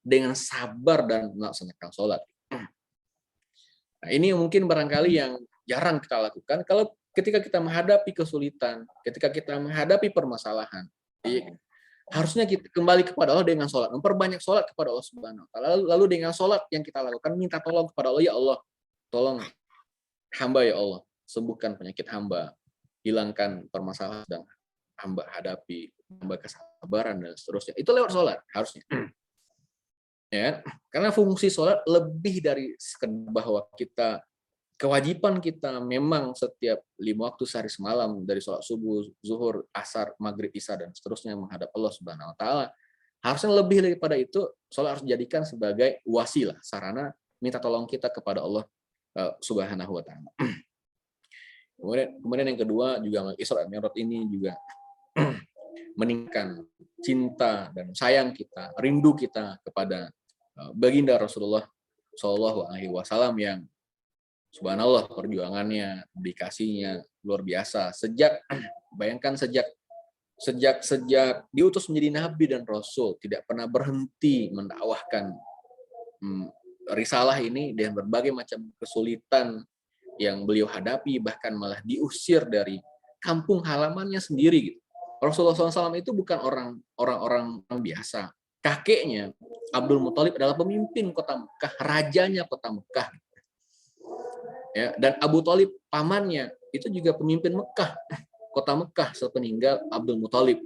dengan sabar dan melaksanakan sholat. Nah, ini mungkin barangkali yang jarang kita lakukan kalau ketika kita menghadapi kesulitan, ketika kita menghadapi permasalahan. Harusnya kita kembali kepada Allah dengan sholat, memperbanyak sholat kepada Allah Subhanahu Wa Taala. Lalu dengan sholat yang kita lakukan, minta tolong kepada Allah, ya Allah, tolong hamba ya Allah, sembuhkan penyakit hamba, hilangkan permasalahan yang hamba hadapi, hamba kesabaran dan seterusnya. Itu lewat sholat harusnya. Ya, karena fungsi sholat lebih dari sekedar bahwa kewajiban kita memang setiap 5 waktu sehari semalam, dari sholat subuh, zuhur, asar, maghrib, isya dan seterusnya menghadap Allah Subhanahu Wa Taala. Harusnya lebih daripada itu, sholat harus dijadikan sebagai wasilah, sarana minta tolong kita kepada Allah Subhanahu Wa Taala. Kemudian yang kedua juga Isra Mi'raj ini juga meningkatkan cinta dan sayang kita, rindu kita kepada baginda Rasulullah Shallallahu Alaihi Wasallam yang subhanallah perjuangannya, dedikasinya luar biasa. Bayangkan sejak sejak diutus menjadi nabi dan rasul tidak pernah berhenti mendakwahkan risalah ini dengan berbagai macam kesulitan yang beliau hadapi, bahkan malah diusir dari kampung halamannya sendiri gitu. Rasulullah SAW itu bukan orang biasa. Kakeknya Abdul Muthalib adalah pemimpin kota Mekah, rajanya kota Mekah. Ya, dan Abu Thalib pamannya itu juga pemimpin Mekah, kota Mekah sepeninggal Abdul Muthalib.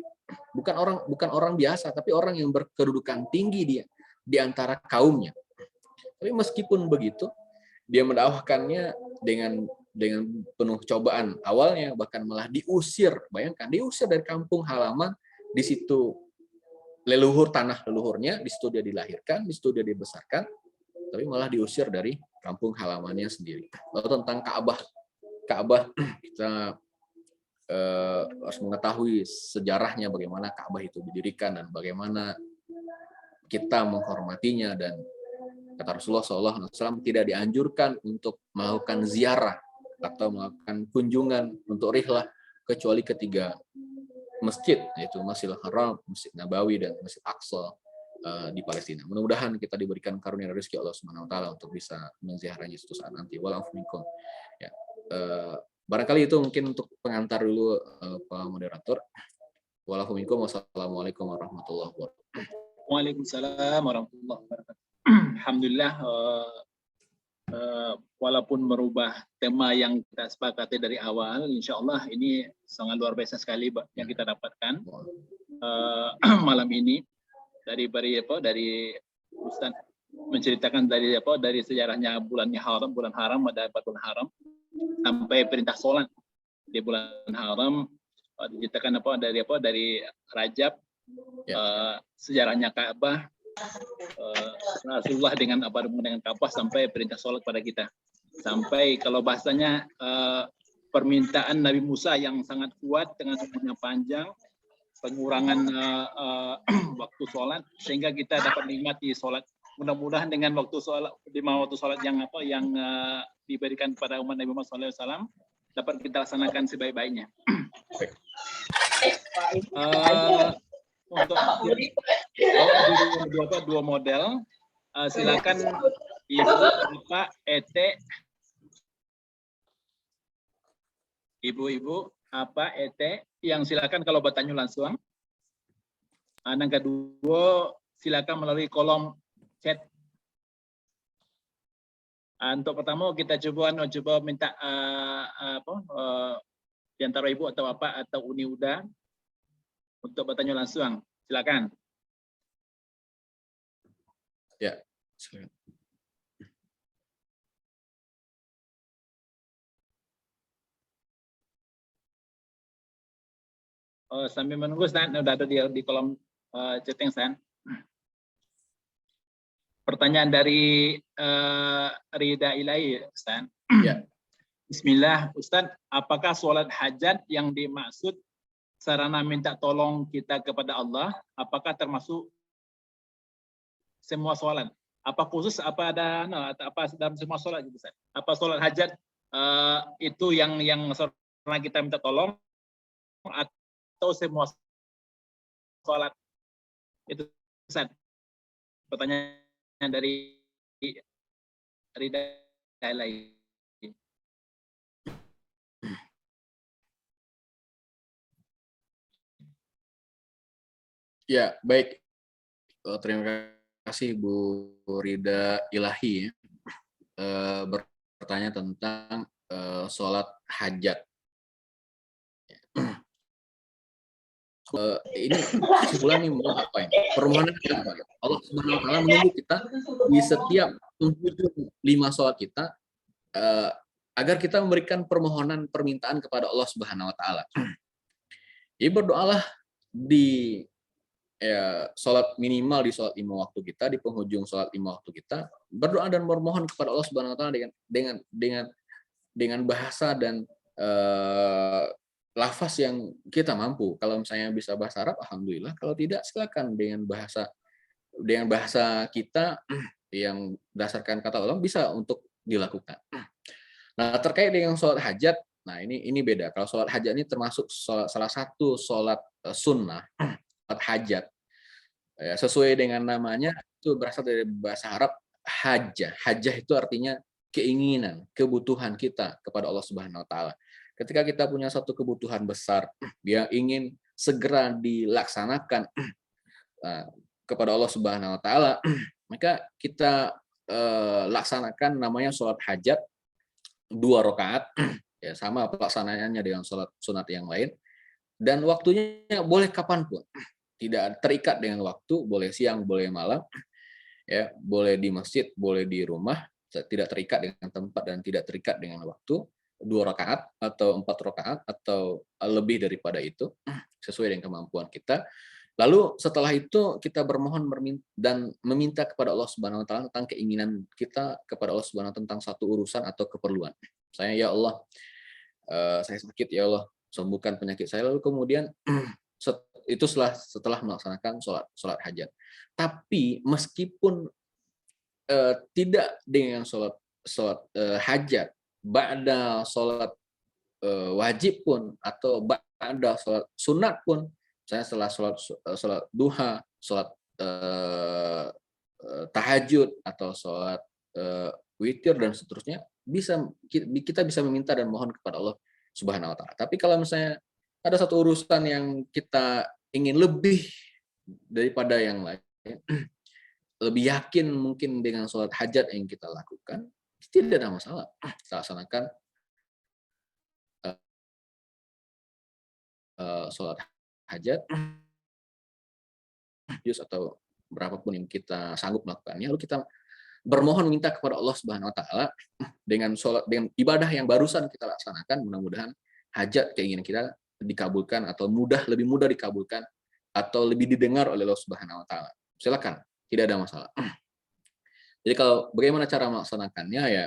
Bukan orang biasa, tapi orang yang berkedudukan tinggi dia di antara kaumnya. Tapi meskipun begitu, dia mendakwahkannya dengan penuh cobaan. Awalnya bahkan malah diusir. Bayangkan, diusir dari kampung halaman, di situ tanah leluhurnya, di situ dia dilahirkan, di situ dia dibesarkan, tapi malah diusir dari kampung halamannya sendiri. Lalu tentang Ka'bah kita harus mengetahui sejarahnya, bagaimana Ka'bah itu didirikan dan bagaimana kita menghormatinya. Dan kata Rasulullah SAW, tidak dianjurkan untuk melakukan ziarah atau melakukan kunjungan untuk rihlah kecuali ketiga masjid, yaitu Masjidil Haram, Masjid Nabawi, dan Masjid Aqsa di Palestina. Mudah-mudahan kita diberikan karunia rezeki Allah Subhanahu wa taala untuk bisa menziarahnya suatu saat nanti. Wa'alafu minkum. Ya, barangkali itu mungkin untuk pengantar dulu Pak moderator. Wa'alafu minkum. Wassalamualaikum warahmatullahi wabarakatuh. Waalaikumsalam warahmatullahi wabarakatuh. Alhamdulillah, walaupun merubah tema yang kita sepakati dari awal, insya Allah ini sangat luar biasa sekali yang kita dapatkan malam ini dari Ustaz menceritakan dari sejarahnya bulan haram, ada bulan haram sampai perintah sholat di bulan haram, diceritakan dari Rajab, sejarahnya Ka'bah, Rasulullah dengan Ka'bah sampai perintah sholat pada kita, sampai kalau bahasanya permintaan Nabi Musa yang sangat kuat dengan umurnya panjang, pengurangan waktu sholat sehingga kita dapat menikmati sholat. Mudah-mudahan dengan waktu sholat yang diberikan kepada umat Nabi Muhammad SAW dapat kita laksanakan sebaik-baiknya. Untuk dua model, silakan ibu-ibu yang silakan kalau bertanya langsung. Yang kedua, silakan melalui kolom chat. Untuk pertama kita coba minta di antara ibu atau bapak atau Uni Uda untuk bertanya langsung. Silakan. Ya, silakan. Sambil menunggu, Stan, udah ada di kolom chatting, Stan. Pertanyaan dari Rida Ilahi, Stan. Ya. Bismillah, Ustaz, apakah sholat hajat yang dimaksud sarana minta tolong kita kepada Allah, apakah termasuk semua sholat? Apa khusus, apa dalam semua sholat? Apa sholat hajat itu yang sarana kita minta tolong, atau semua sholat? Itu Ustaz. Pertanyaan dari Rida Ilahi. Ya, baik. Terima kasih Bu Rida Ilahi bertanya tentang sholat hajat. Ini kesimpulan nih apa ini? Permohonan apa? Allah Subhanahu wa taala menunggu kita di setiap penghujung 5 sholat kita agar kita memberikan permohonan permintaan kepada Allah Subhanahu wa taala. Jadi berdoalah di sholat minimal di sholat 5 waktu kita, di penghujung sholat 5 waktu kita, berdoa dan bermohon kepada Allah Subhanahu wa taala dengan bahasa dan lafaz yang kita mampu. Kalau misalnya bisa bahasa Arab, alhamdulillah. Kalau tidak, silakan dengan bahasa kita yang berdasarkan kata Allah bisa untuk dilakukan. Nah, terkait dengan sholat hajat, nah ini beda. Kalau sholat hajat ini termasuk salah satu sholat sunnah, sholat hajat. Ya, sesuai dengan namanya itu berasal dari bahasa Arab hajah. Hajah itu artinya keinginan, kebutuhan kita kepada Allah Subhanahu wa taala. Ketika kita punya satu kebutuhan besar yang ingin segera dilaksanakan kepada Allah Subhanahu wa taala, maka kita laksanakan namanya sholat hajat 2 rakaat, ya sama pelaksanaannya dengan sholat sunat yang lain, dan waktunya boleh kapanpun, tidak terikat dengan waktu, boleh siang, boleh malam, ya boleh di masjid, boleh di rumah, tidak terikat dengan tempat dan tidak terikat dengan waktu, 2 rakaat atau 4 rakaat atau lebih daripada itu, sesuai dengan kemampuan kita. Lalu setelah itu kita bermohon dan meminta kepada Allah Subhanahu wa taala tentang keinginan kita kepada Allah Subhanahu wa taala tentang satu urusan atau keperluan. Saya, ya Allah, saya sakit, ya Allah, sembuhkan penyakit saya. Lalu kemudian itu setelah melaksanakan sholat hajat. Tapi meskipun tidak dengan sholat hajat, ba'da sholat wajib pun atau ba'da sholat sunat pun, saya setelah sholat duha, sholat tahajud atau sholat witir dan seterusnya, kita bisa meminta dan mohon kepada Allah Subhanahu wa taala. Tapi kalau misalnya ada satu urusan yang kita ingin lebih daripada yang lain, lebih yakin mungkin dengan sholat hajat yang kita lakukan, tidak ada masalah. Kita laksanakan sholat hajat atau berapapun yang kita sanggup melakukannya, lalu kita bermohon minta kepada Allah Subhanahu wa taala dengan dengan ibadah yang barusan kita laksanakan, mudah-mudahan hajat keinginan kita dikabulkan atau lebih mudah dikabulkan atau lebih didengar oleh Allah Subhanahu wa taala. Silakan, tidak ada masalah. Jadi kalau bagaimana cara melaksanakannya, ya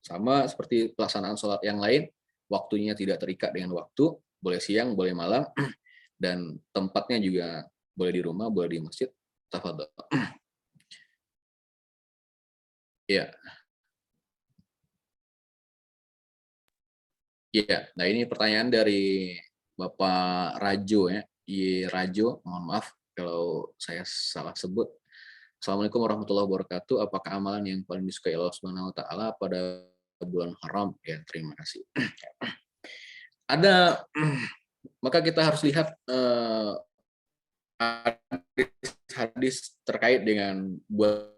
sama seperti pelaksanaan sholat yang lain, waktunya tidak terikat dengan waktu, boleh siang, boleh malam, dan tempatnya juga boleh di rumah, boleh di masjid. Tafadhol. Ya. Ya, nah ini pertanyaan dari Bapak Rajo, ya. Rajo, mohon maaf kalau saya salah sebut. Assalamualaikum warahmatullahi wabarakatuh. Apakah amalan yang paling disukai Allah Subhanahu wa taala pada bulan haram? Ya, terima kasih. Ada, maka kita harus lihat hadis terkait dengan bulan,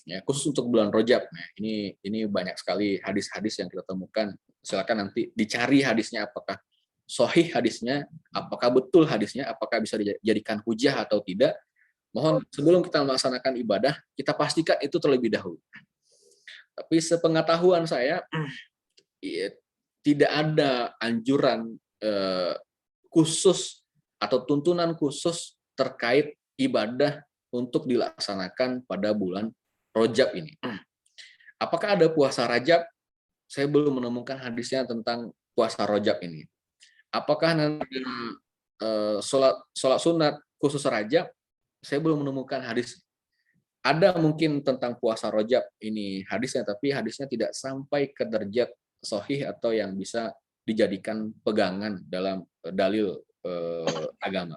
ya, khusus untuk bulan Rajab. Nah, ini banyak sekali hadis-hadis yang kita temukan. Silakan nanti dicari hadisnya, apakah sahih hadisnya, apakah betul hadisnya, apakah bisa dijadikan hujah atau tidak. Mohon sebelum kita melaksanakan ibadah, kita pastikan itu terlebih dahulu. Tapi sepengetahuan saya, ya, tidak ada anjuran khusus atau tuntunan khusus terkait ibadah untuk dilaksanakan pada bulan Rajab ini. Apakah ada puasa Rajab? Saya belum menemukan hadisnya tentang puasa Rajab ini. Apakah nanti sholat sunat khusus Rajab? Saya belum menemukan hadis. Ada mungkin tentang puasa Rajab ini hadisnya, tapi hadisnya tidak sampai ke derajat sahih atau yang bisa dijadikan pegangan dalam dalil agama.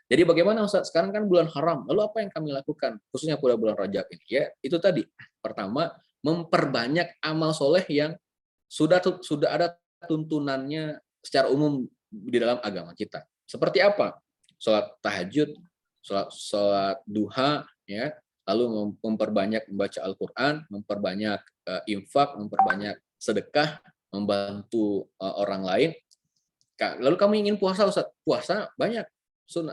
Jadi bagaimana Ustaz? Sekarang kan bulan haram. Lalu apa yang kami lakukan khususnya pada bulan Rajab ini? Ya, itu tadi. Pertama, memperbanyak amal soleh yang sudah ada tuntunannya secara umum di dalam agama kita. Seperti apa? Sholat tahajud, sholat duha, ya. Lalu memperbanyak membaca Al-Qur'an, memperbanyak infak, memperbanyak sedekah, membantu orang lain. Lalu kamu ingin puasa, Ustaz? Puasa banyak.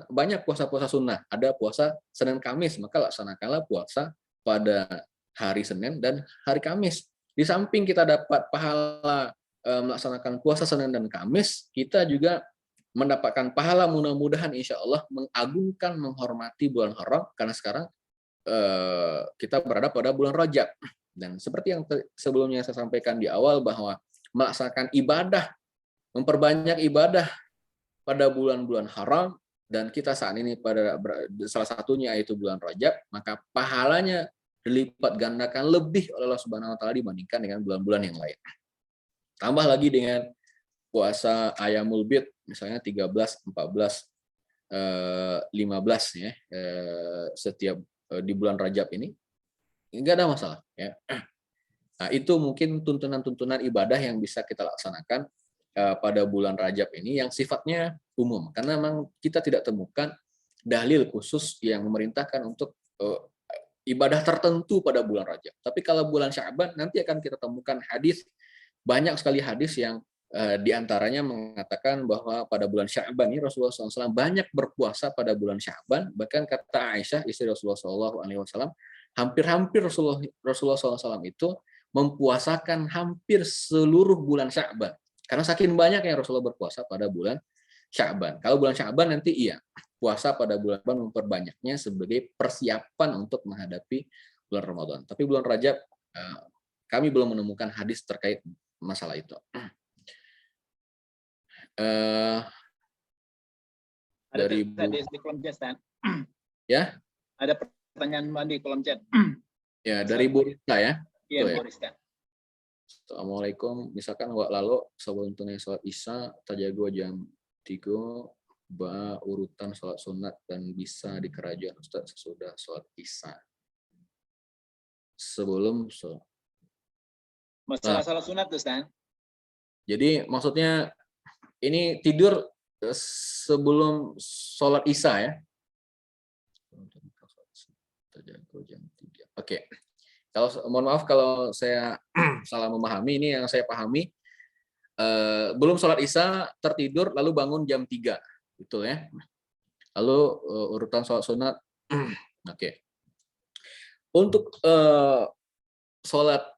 Banyak puasa-puasa sunnah. Ada puasa Senin Kamis, maka laksanakanlah puasa pada hari Senin dan hari Kamis. Di samping kita dapat pahala melaksanakan puasa Senin dan Kamis, kita juga mendapatkan pahala mudah-mudahan insya Allah mengagungkan, menghormati bulan haram, karena sekarang kita berada pada bulan Rajab. Dan seperti yang sebelumnya saya sampaikan di awal, bahwa melaksanakan ibadah, memperbanyak ibadah pada bulan-bulan haram, dan kita saat ini pada salah satunya yaitu bulan Rajab, maka pahalanya dilipat gandakan lebih oleh Allah Subhanahu wa taala dibandingkan dengan bulan-bulan yang lain. Tambah lagi dengan puasa Ayamul Bid misalnya 13, 14, 15 ya, setiap di bulan Rajab ini nggak ada masalah ya. Nah, itu mungkin tuntunan-tuntunan ibadah yang bisa kita laksanakan pada bulan Rajab ini yang sifatnya umum, karena memang kita tidak temukan dalil khusus yang memerintahkan untuk ibadah tertentu pada bulan Rajab. Tapi kalau bulan Sya'ban nanti akan kita temukan hadis, banyak sekali hadis yang diantaranya mengatakan bahwa pada bulan Sya'ban ini Rasulullah SAW banyak berpuasa pada bulan Sya'ban. Bahkan kata Aisyah istri Rasulullah SAW, hampir-hampir Rasulullah SAW itu mempuasakan hampir seluruh bulan Sya'ban. Karena saking banyak yang Rasulullah berpuasa pada bulan Sya'ban. Kalau bulan Sya'ban nanti iya, puasa pada bulan Sya'ban memperbanyaknya sebagai persiapan untuk menghadapi bulan Ramadan. Tapi bulan Rajab kami belum menemukan hadis terkait masalah itu. Ada Dari di kolom chat, Stan. Ya, ada pertanyaan di kolom chat. Ya, dari Bu Rita ya. Iya, Ya. Bu Rita. Assalamualaikum. Misalkan wak lalu sebelum tunai sholat isya tajago jam 3 urutan sholat sunat dan bisa di kerajaan Ustaz sesudah sholat isya. Sebelum sholat. Masalah sholat sunat tuh, Stan. Jadi maksudnya ini tidur sebelum sholat isya ya. Oke. Kalau mohon maaf kalau saya salah memahami, ini yang saya pahami belum sholat isya tertidur lalu bangun jam 3 gitu ya. Lalu urutan sholat sunat. Oke. Untuk sholat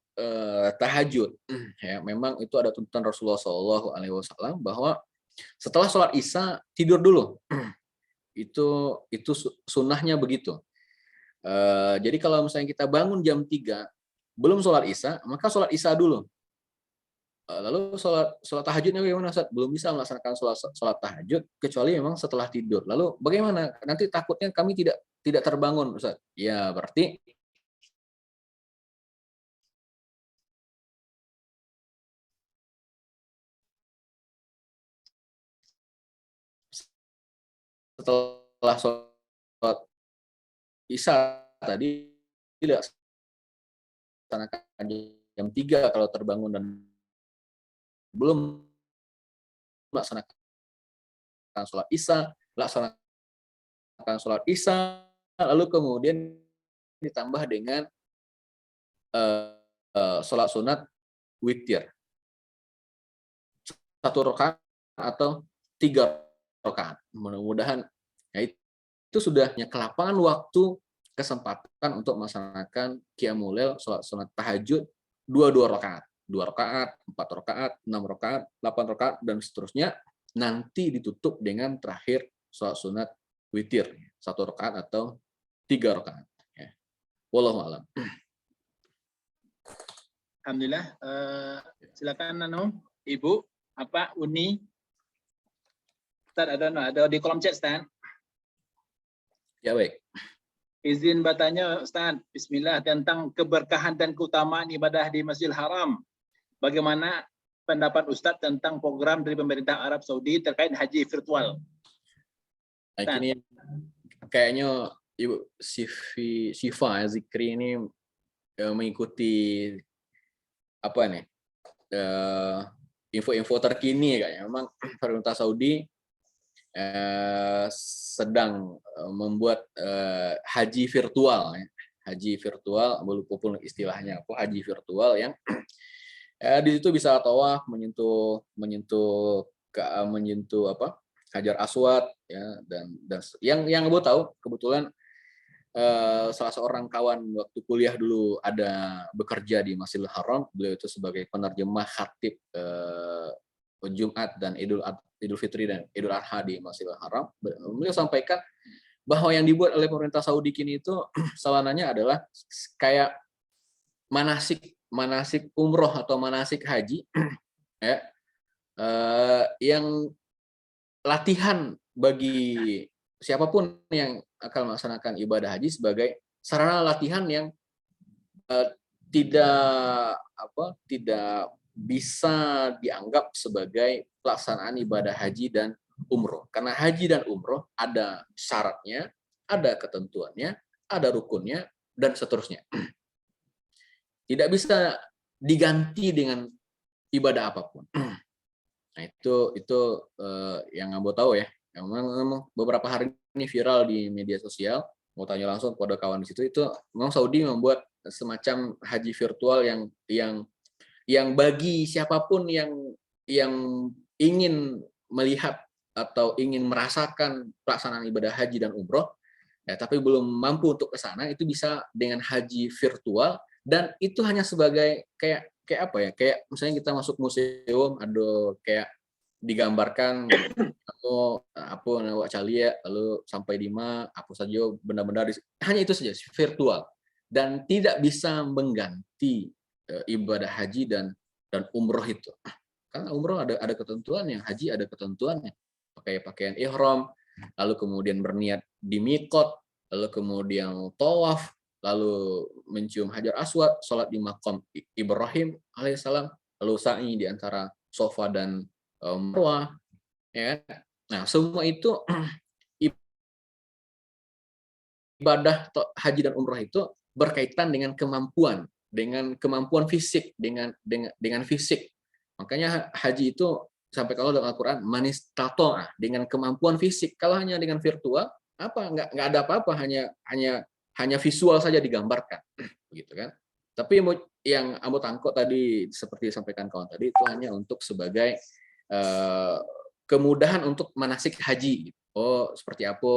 tahajud ya, memang itu ada tuntunan Rasulullah SAW bahwa setelah sholat isya tidur dulu. Itu sunnahnya begitu. Jadi kalau misalnya kita bangun jam 3 belum sholat isya, maka sholat isya dulu. Lalu sholat tahajudnya bagaimana, Ustaz? Belum bisa melaksanakan sholat tahajud kecuali memang setelah tidur. Lalu bagaimana? Nanti takutnya kami tidak terbangun, Ustaz. Ya berarti setelah sholat isya tadi tidak laksanakan jam 3 kalau terbangun dan belum melaksanakan sholat isya, laksanakan sholat isya, lalu kemudian ditambah dengan sholat sunat witir 1 rakaat atau 3 rakaat. Mudah-mudahan ya, itu sudahnya kelapangan waktu kesempatan untuk melaksanakan qiyamul lail, sholat sunat tahajud 2 rakaat. 2 rakaat, 4 rakaat, 6 rakaat, 8 rakaat, dan seterusnya. Nanti ditutup dengan terakhir sholat sunat witir 1 rakaat atau 3 rakaat. Ya. Wallahu a'lam. Alhamdulillah. Silakan Ibu, Uni. Ustaz, ada di kolom chat, Stan. Ya baik. Izin bertanya, Ustaz. Bismillah, tentang keberkahan dan keutamaan ibadah di Masjidil Haram. Bagaimana pendapat Ustaz tentang program dari pemerintah Arab Saudi terkait haji virtual? Nah, ini kayaknya Ibu Syifa Zikri ini mengikuti apa nih info-info terkini kayaknya. Memang pemerintah Saudi sedang membuat haji virtual ya. Haji virtual, walaupun istilahnya apa, haji virtual yang di situ bisa tawaf, menyentuh apa, Hajar Aswad ya, dan yang Ibu tahu kebetulan salah seorang kawan waktu kuliah dulu ada bekerja di Masjidil Haram. Beliau itu sebagai penerjemah khatib Jumat dan Idul Fitri dan Idul Adha di Masjidil Haram. Beliau sampaikan bahwa yang dibuat oleh pemerintah Saudi kini itu salananya adalah kayak manasik umroh atau manasik haji ya, yang latihan bagi siapapun yang akan melaksanakan ibadah haji sebagai sarana latihan yang tidak bisa dianggap sebagai pelaksanaan ibadah haji dan umroh. Karena haji dan umroh ada syaratnya, ada ketentuannya, ada rukunnya, dan seterusnya. Tidak bisa diganti dengan ibadah apapun. Nah, itu yang Ambo tahu ya. Memang beberapa hari ini viral di media sosial. Mau tanya langsung kepada kawan di situ, itu memang Saudi membuat semacam haji virtual yang bagi siapapun yang ingin melihat atau ingin merasakan pelaksanaan ibadah haji dan umroh, ya, tapi belum mampu untuk ke sana, itu bisa dengan haji virtual, dan itu hanya sebagai kayak apa ya, kayak misalnya kita masuk museum, ada kayak digambarkan apa nawak calia, lalu sampai di mana apa saja benda-benda, hanya itu saja, virtual, dan tidak bisa mengganti ibadah haji dan umroh itu. Karena umroh ada ketentuannya, haji ada ketentuannya, pakai pakaian ihram, lalu kemudian berniat di miqat, lalu kemudian tawaf, lalu mencium hajar aswad, sholat di maqam Ibrahim alaihissalam, lalu sa'i di antara Safa dan Marwah, ya. Nah, semua itu ibadah haji dan umroh itu berkaitan dengan kemampuan fisik, dengan fisik. Makanya haji itu sampai kalau dalam Al-Qur'an manistato'ah, dengan kemampuan fisik. Kalau hanya dengan virtual, nggak ada apa-apa, hanya visual saja digambarkan, gitu kan. Tapi yang Ambo tangkap tadi, seperti disampaikan kawan tadi, itu hanya untuk sebagai kemudahan untuk manasik haji. Oh, seperti apa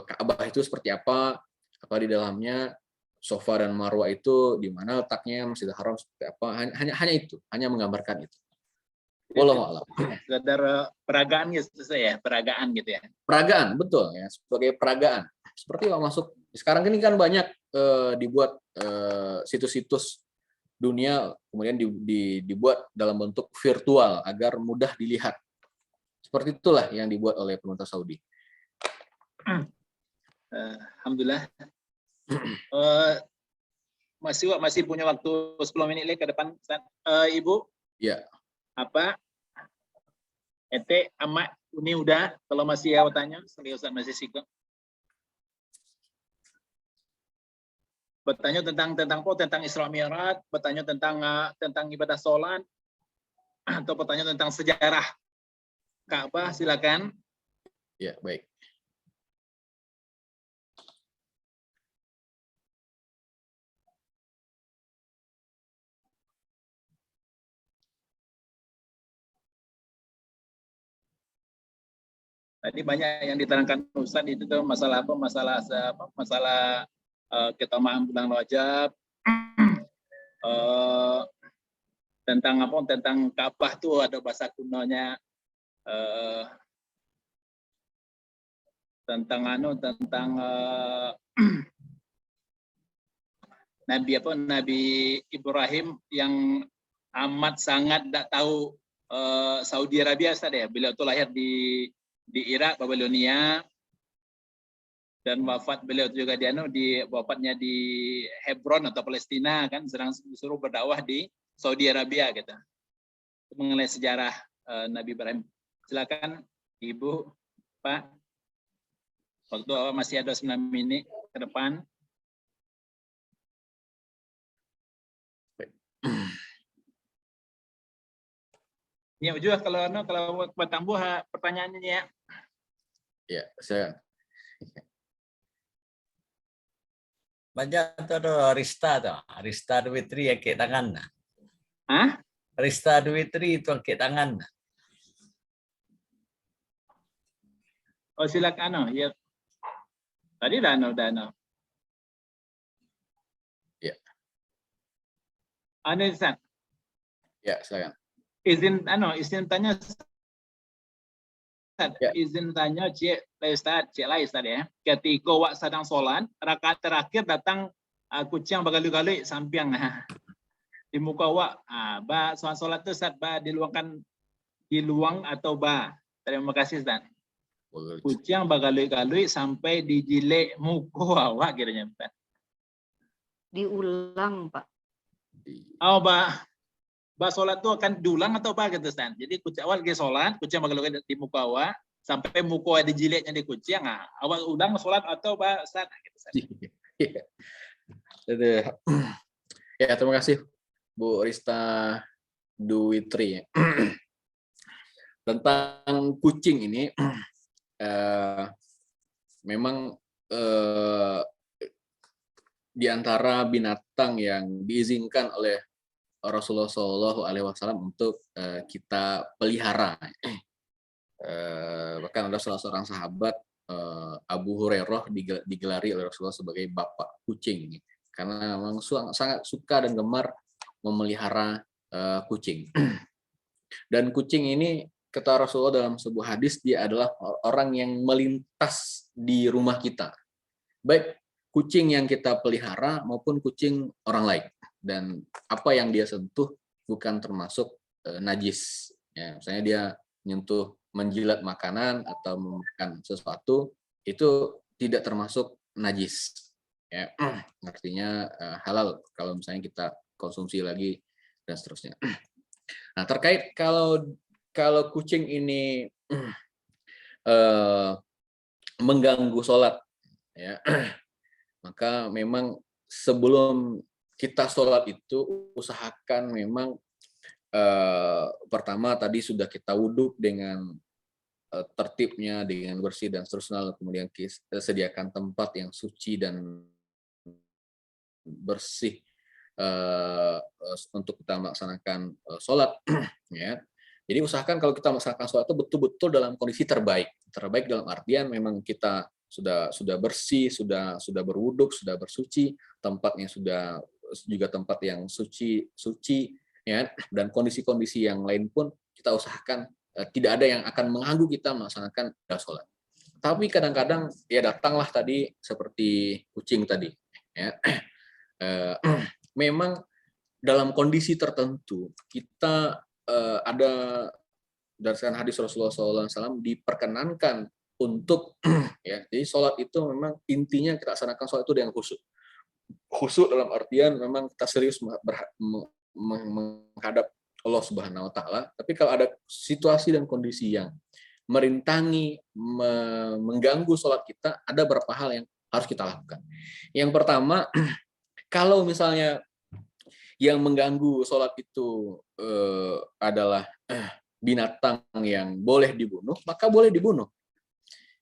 Ka'bah itu, seperti apa di dalamnya, Safa dan Marwah itu di mana letaknya, Masjidil Haram seperti apa, hanya itu, hanya menggambarkan itu. Wallahu a'lam. Sekedar peragaan gitu ya, peragaan gitu ya. Peragaan, betul ya, sebagai peragaan. Seperti kalau masuk sekarang ini kan banyak dibuat situs-situs dunia, kemudian dibuat dalam bentuk virtual agar mudah dilihat. Seperti itulah yang dibuat oleh pemerintah Saudi. Alhamdulillah. Masih punya waktu 10 menit lagi ke depan, Ibu. Ya. Apa? Ete, Amat, ini udah. Kalau masih ada tanya, serius masih sikap. Bertanya tentang Isra Mi'raj, bertanya tentang ibadah sholat, atau bertanya tentang sejarah Ka'bah, silakan. Ya, baik. Tadi banyak yang diterangkan Ustaz itu tuh masalah ketamaan bulan Rajab, tentang Ka'bah tuh ada bahasa kunonya, tentang Nabi Ibrahim yang amat sangat tidak tahu Saudi Arabia, Ustaz ya. Beliau tuh lahir di Irak, Babilonia, dan wafat beliau juga wafatnya di Hebron atau Palestina, kan sedang disuruh berdakwah di Saudi Arabia gitu. Mengenai sejarah Nabi Ibrahim. Silakan Ibu, Pak. Waktu masih ada 9 menit ke depan. Ya juga kalau bertambah pertanyaannya ya. Ya, saya. Banyak tuh Rista Dmitri ya ke tangan. Hah? Rista Dmitri itu ke tangan. Oh, silakan ya. Tadi Dano. Ya. Ustaz. Ya, silakan. Izin tanya. Ya. Izin tanya Cik Lai Ustaz ya. Ketika wak sedang sholat, rakaat terakhir datang kucing bergali-gali sampiang di muka wak. Ba sholat itu Ustaz, ba di luang atau ba. Terima kasih Ustaz. Kucing bergali-gali sampai di jilek muka awak kiranya Ustaz. Diulang, Pak. Oh, ba. bah sholat tuh akan diulang atau apa gitu Ustaz. Jadi kucing awal ke sholat, kucing bakal di muka awak sampai muka ada jilidnya di kucing, awal udang sholat atau bah Ustaz gitu Ustaz. Ya, terima kasih Bu Rista Duwitri. Tentang kucing ini memang di antara binatang yang diizinkan oleh Rasulullah Shallallahu Alaihi Wasallam untuk kita pelihara. Bahkan ada salah seorang sahabat Abu Hurairah digelari oleh Rasulullah sebagai bapak kucing, karena memang sangat suka dan gemar memelihara kucing. Dan kucing ini, kata Rasulullah dalam sebuah hadis, dia adalah orang yang melintas di rumah kita, baik kucing yang kita pelihara maupun kucing orang lain, dan apa yang dia sentuh bukan termasuk najis. Ya, misalnya dia menyentuh, menjilat makanan atau memakan sesuatu, itu tidak termasuk najis. Ya, artinya halal kalau misalnya kita konsumsi lagi dan seterusnya. Nah, terkait kalau kucing ini mengganggu sholat, ya, maka memang sebelum kita sholat itu usahakan memang pertama tadi sudah kita wudhu dengan tertibnya, dengan bersih dan seterusnya, kemudian sediakan tempat yang suci dan bersih untuk kita melaksanakan sholat. Ya. Jadi usahakan kalau kita melaksanakan sholat itu betul-betul dalam kondisi terbaik. Terbaik dalam artian memang kita sudah bersih, sudah berwuduk, sudah bersuci, tempatnya sudah juga tempat yang suci, ya, dan kondisi-kondisi yang lain pun kita usahakan tidak ada yang akan mengganggu kita melaksanakan sholat. Tapi kadang-kadang ya datanglah tadi seperti kucing tadi, ya. Memang dalam kondisi tertentu kita ada berdasarkan hadis Rasulullah SAW diperkenankan untuk ya, jadi sholat itu memang intinya kita laksanakan sholat itu dengan khusyuk. Khusyuk dalam artian memang kita serius menghadap Allah Subhanahu Wa Taala. Tapi kalau ada situasi dan kondisi yang merintangi, mengganggu sholat kita, ada beberapa hal yang harus kita lakukan. Yang pertama, kalau misalnya yang mengganggu sholat itu adalah binatang yang boleh dibunuh, maka boleh dibunuh.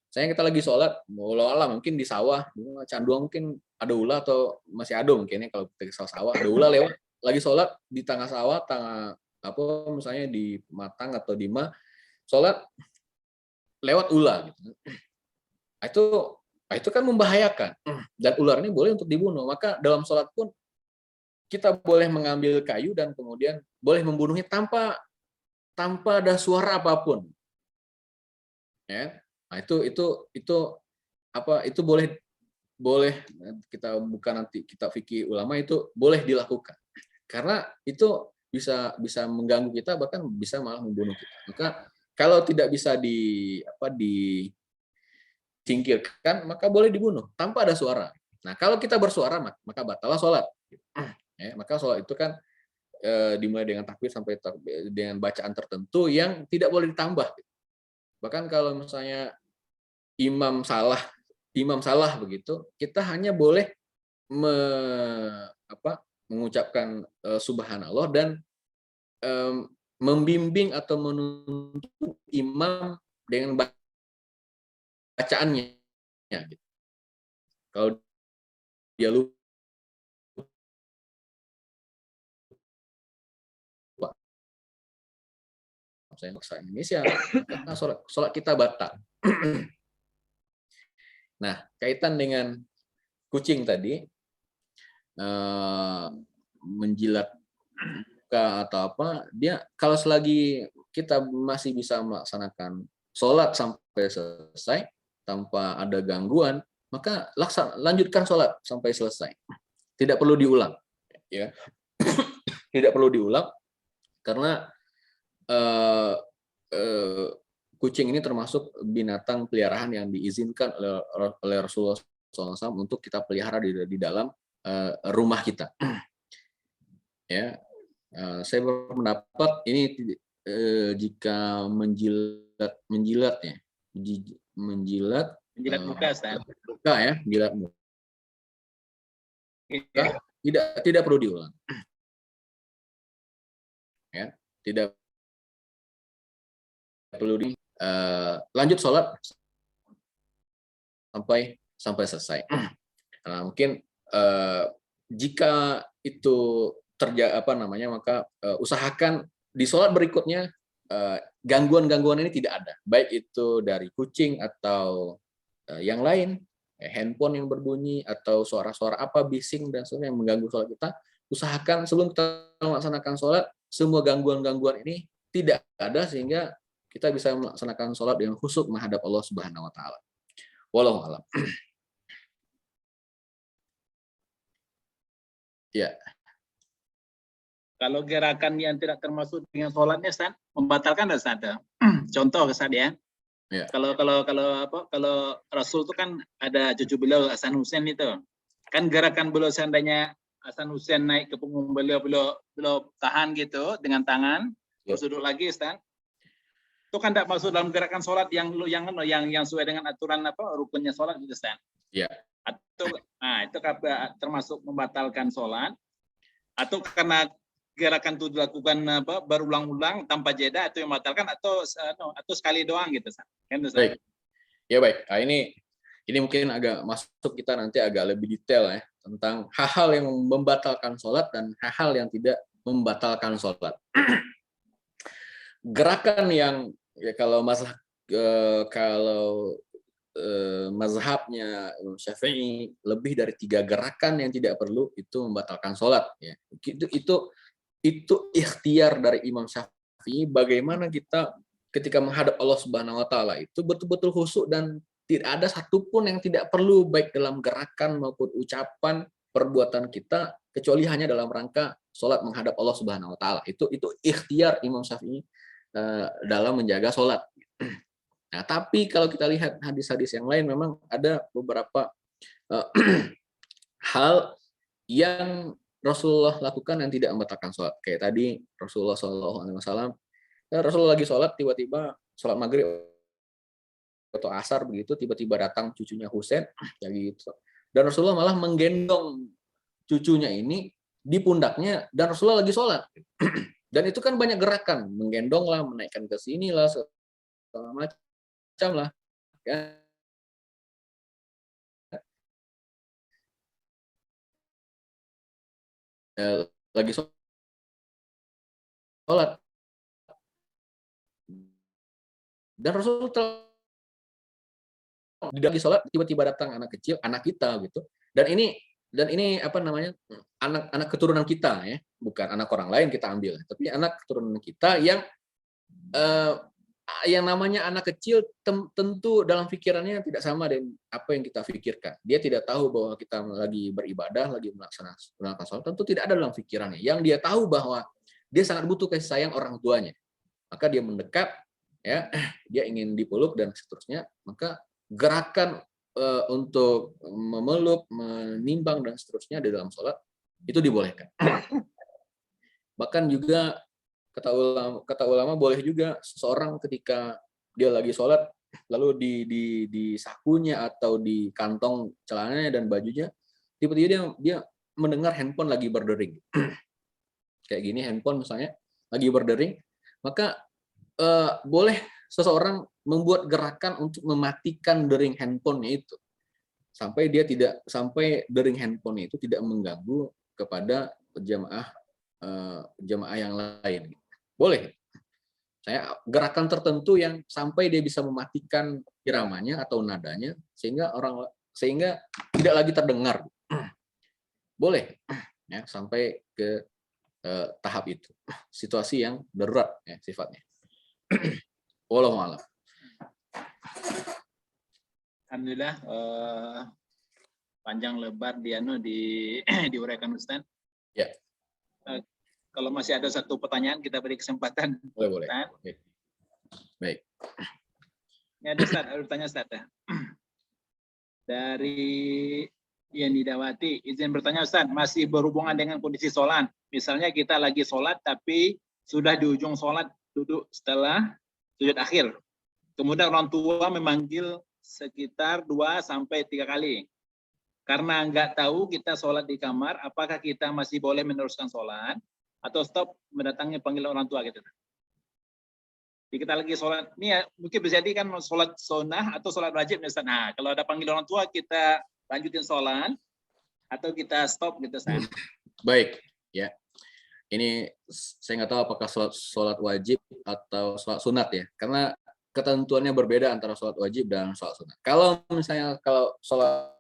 Saya kita lagi sholat, walau mungkin di sawah, canduang mungkin ada ular atau masih ada mungkin ya, kalau kita ke sawah ada ular lewat, lagi sholat di tengah sawah, apa misalnya di Matang atau di sholat lewat ular gitu. Itu kan membahayakan, dan ular ini boleh untuk dibunuh. Maka dalam sholat pun kita boleh mengambil kayu dan kemudian boleh membunuhnya tanpa ada suara apapun. Ya. Nah, itu boleh kita bukan nanti kita fikih ulama, itu boleh dilakukan. Karena itu bisa mengganggu kita, bahkan bisa malah membunuh kita. Maka kalau tidak bisa disingkirkan, maka boleh dibunuh tanpa ada suara. Nah, kalau kita bersuara maka batallah sholat. Ya, maka sholat itu kan dimulai dengan takbir sampai dengan bacaan tertentu yang tidak boleh ditambah. Bahkan kalau misalnya imam salah begitu, kita hanya boleh mengucapkan subhanallah dan membimbing atau menuntut imam dengan bacaannya. Kalau dia lupa, saya bahasa Indonesia, karena sholat kita batal. Nah, kaitan dengan kucing tadi, menjilat muka atau apa, dia kalau selagi kita masih bisa melaksanakan sholat sampai selesai tanpa ada gangguan, maka lanjutkan sholat sampai selesai. Tidak perlu diulang, ya. Tidak perlu diulang karena kucing ini termasuk binatang peliharaan yang diizinkan oleh Rasulullah SAW untuk kita pelihara di dalam rumah kita. Ya, Saya berpendapat ini jika menjilat Menjilat muka, Ustaz. luka ya, menjilat muka Iya. tidak perlu diulang. Ya, tidak perlu lanjut sholat sampai selesai. Nah, mungkin jika itu maka usahakan di sholat berikutnya gangguan-gangguan ini tidak ada, baik itu dari kucing atau yang lain, handphone yang berbunyi atau suara-suara apa bising dan sebagainya yang mengganggu sholat kita. Usahakan sebelum kita melaksanakan sholat semua gangguan-gangguan ini tidak ada sehingga kita bisa melaksanakan sholat dengan khusyuk menghadap Allah Subhanahu Wa Taala. Wallahu a'lam. Ya. Kalau gerakan yang tidak termasuk dengan sholatnya, Ustaz, membatalkan Ustaz. Contoh Ustaz ya. Ya. Kalau Rasul itu kan ada cucu beliau Hasan Husain itu. Kan gerakan beliau seandainya Hasan Husain naik ke punggung beliau tahan gitu dengan tangan, terus duduk lagi, Ustaz. Itu kan tidak masuk dalam gerakan sholat yang sesuai dengan aturan rukunnya sholat gitu, Ustaz. Ya. Itu termasuk membatalkan sholat atau karena gerakan itu dilakukan berulang-ulang tanpa jeda atau yang membatalkan atau sekali doang gitu, Ustaz. Baik. Ya baik. Nah, ini mungkin agak masuk kita nanti agak lebih detail ya tentang hal-hal yang membatalkan sholat dan hal-hal yang tidak membatalkan sholat. Gerakan yang ya kalau mazhabnya Syafi'i lebih dari 3 gerakan yang tidak perlu itu membatalkan sholat. Ya. Itu ikhtiar dari Imam Syafi'i bagaimana kita ketika menghadap Allah Subhanahu Wa Taala itu betul-betul khusyuk dan tidak ada satupun yang tidak perlu baik dalam gerakan maupun ucapan perbuatan kita kecuali hanya dalam rangka sholat menghadap Allah Subhanahu Wa Taala. Itu ikhtiar Imam Syafi'i dalam menjaga sholat. Nah, tapi kalau kita lihat hadis-hadis yang lain memang ada beberapa hal yang Rasulullah lakukan yang tidak membatalkan sholat. Kayak tadi Rasulullah SAW, Rasulullah lagi sholat, tiba-tiba sholat maghrib atau asar begitu, tiba-tiba datang cucunya Husain, ya gitu. Dan Rasulullah malah menggendong cucunya ini di pundaknya, dan Rasulullah lagi sholat. Dan itu kan banyak gerakan, menggendong lah, menaikkan ke sini lah, segala macam lah. Ya. Lagi sholat. Dan Rasulullah di dalam sholat tiba-tiba datang anak kecil, anak kita gitu. Dan ini apa namanya? Anak keturunan kita ya, bukan anak orang lain kita ambil, tapi anak keturunan kita yang namanya anak kecil tentu dalam pikirannya tidak sama dengan apa yang kita pikirkan. Dia tidak tahu bahwa kita lagi beribadah, lagi melaksanakan sholat, tentu tidak ada dalam pikirannya. Yang dia tahu bahwa dia sangat butuh kasih sayang orang tuanya. Maka dia mendekat, ya, dia ingin dipeluk dan seterusnya. Maka gerakan untuk memeluk, menimbang dan seterusnya di dalam sholat itu dibolehkan. Bahkan juga kata ulama boleh juga seseorang ketika dia lagi sholat lalu di sakunya atau di kantong celananya dan bajunya tiba-tiba dia mendengar handphone lagi berdering. Kayak gini handphone misalnya lagi berdering, maka boleh seseorang membuat gerakan untuk mematikan dering handphonenya itu sampai dering handphone itu tidak mengganggu kepada jamaah yang lain. Boleh. Gerakan tertentu yang sampai dia bisa mematikan iramanya atau nadanya sehingga tidak lagi terdengar. Boleh ya sampai ke tahap itu. Situasi yang darurat ya sifatnya. Wallahu a'lam. Alhamdulillah panjang lebar diuraikan Ustaz. Ya. Kalau masih ada satu pertanyaan kita beri kesempatan. Boleh. Oke. Baik. Ini ada Ustaz, ada pertanyaan Ustaz. Dari Yeni Dawati, izin bertanya Ustaz, masih berhubungan dengan kondisi sholat. Misalnya kita lagi sholat tapi sudah di ujung sholat duduk setelah sujud akhir. Kemudian orang tua memanggil sekitar 2 sampai 3 kali. Karena nggak tahu kita sholat di kamar, apakah kita masih boleh meneruskan sholat atau stop mendatangi panggilan orang tua gitu. Jadi kita lagi sholat, ini ya, mungkin bisa jadi kan sholat sunnah atau sholat wajib. Nah, kalau ada panggilan orang tua, kita lanjutin sholat atau kita stop gitu. Baik, ya. Ini saya nggak tahu apakah sholat wajib atau sholat sunat ya, karena ketentuannya berbeda antara sholat wajib dan sholat sunat. Kalau misalnya kalau sholat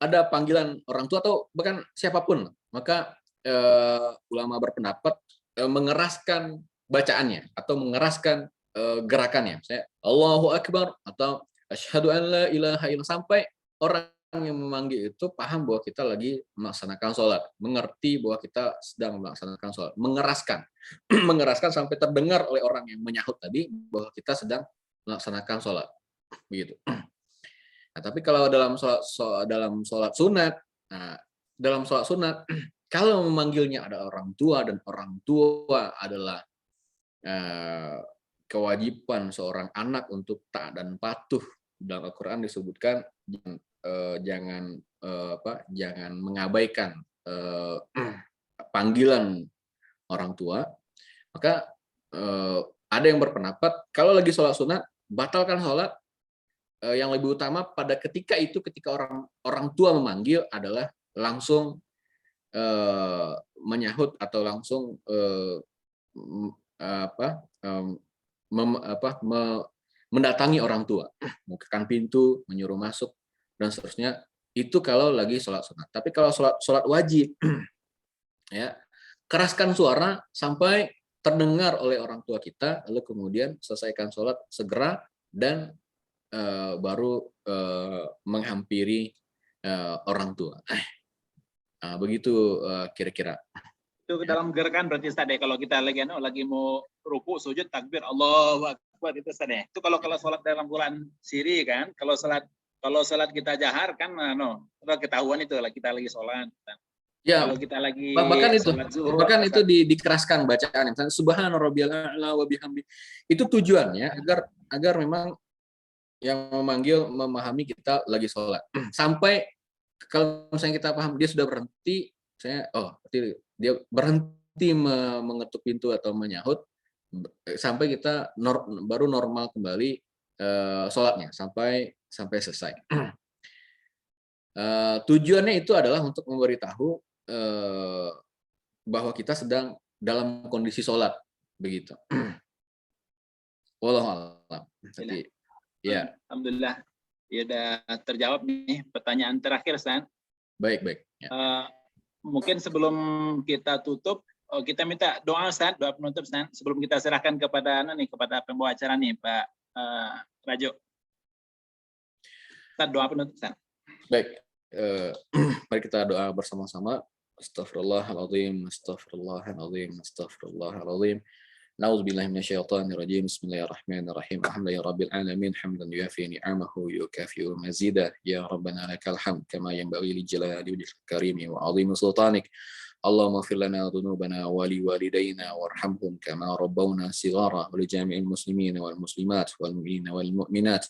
ada panggilan orang tua atau bahkan siapapun, maka ulama berpendapat mengeraskan bacaannya atau mengeraskan gerakannya. Saya Allahu Akbar atau asyhadu an la ilaha illallah, sampai orang yang memanggil itu paham bahwa kita lagi melaksanakan sholat, mengerti bahwa kita sedang melaksanakan sholat, mengeraskan, mengeraskan sampai terdengar oleh orang yang menyahut tadi bahwa kita sedang melaksanakan sholat, begitu. Nah, tapi kalau dalam sholat sunat, kalau memanggilnya ada orang tua dan orang tua adalah kewajiban seorang anak untuk taat dan patuh. Dalam Al-Quran disebutkan jangan mengabaikan panggilan orang tua. Maka ada yang berpendapat kalau lagi sholat sunat, batalkan sholat. Yang lebih utama pada ketika itu, ketika orang tua memanggil adalah langsung menyahut atau langsung mendatangi orang tua, membukakan pintu, menyuruh masuk dan seterusnya. Itu kalau lagi sholat sunat. Tapi kalau sholat wajib, ya, keraskan suara sampai terdengar oleh orang tua kita, lalu kemudian selesaikan sholat segera dan baru menghampiri orang tua. Begitu kira-kira. Itu dalam gerakan berarti Ustaz, kalau kita lagi mau ruku, sujud, takbir, Allahu Akbar, itu Ustaz. Itu kalau sholat dalam Quran siri kan, kalau sholat kita jahar kan, udah ketahuan itu lah kita lagi sholat. Ya, kalau kita lagi bahkan itu dikeraskan bacaan, misalnya Subhana rabbiyal a'la wa bihamdi. Itu tujuannya agar memang yang memanggil memahami kita lagi sholat. Sampai kalau misalnya kita paham dia sudah berhenti, berarti dia berhenti mengetuk pintu atau menyahut, sampai kita baru normal kembali sholatnya sampai selesai. Tujuannya itu adalah untuk memberitahu bahwa kita sedang dalam kondisi sholat, begitu. Wallahu a'lam. Ya. Alhamdulillah, ya udah terjawab nih pertanyaan terakhir, San. Baik. Ya. Mungkin sebelum kita tutup, kita minta doa, San, doa penutup, San, sebelum kita serahkan kepada pembawa acara nih, Pak Rajo. San, doa penutup, San. Baik, mari kita doa bersama-sama. Astaghfirullahaladzim, astaghfirullahaladzim, astaghfirullahaladzim. Na'udzubillahi minasyaitonir rajim. Bismillahirrahmanirrahim. Alhamdulillahi rabbil alamin, hamdan yuafi ni'amahu yukafi'u mazidah. Ya Rabbana lakal hamd kama yanbaghi li jalali wajhikal karim wa 'azimi sultanik. Allahumma ighfir lana dhunubana wa li walidayna warhamhum kama rabbawna shighara, wa li jami'il muslimina wal muslimat wal mu'minina wal mu'minat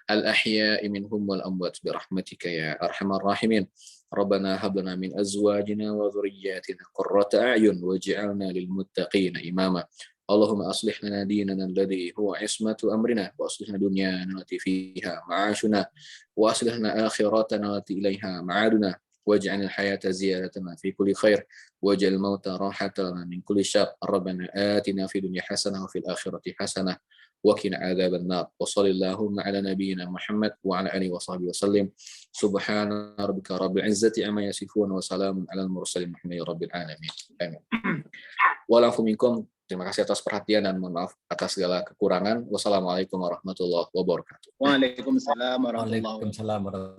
al ahya'i minhum wal amwat bi rahmatika ya arhamar rahimin. Rabbana hab lana min azwajina wa dhurriyyatina qurrata a'yun waj'alna lil muttaqina imama. Allahumma aslih lana dinana alladhi huwa ismatu amrina wa aslih lana dunyana allati fiha ma'ashuna wa aslih lana akhiratana allati ilaiha ma'aduna waj'al al-hayata ziyadatan fi kulli khair waj'al al-mauta rahatan min kulli syarr. Rabbana atina fid dunya hasanah wa fil akhirati hasanah wa qina adzaban nar. Wa sallallahu ala nabiyyina Muhammad wa ala alihi wa sahbihi wasallim. Subhana rabbika rabbil izzati amma yasifun wa salamun alal mursalin walhamdulillahi rabbil alamin. Amin. Walafu minkum. Terima kasih atas perhatian dan mohon maaf atas segala kekurangan. Wassalamualaikum warahmatullahi wabarakatuh. Waalaikumsalam warahmatullahi wabarakatuh.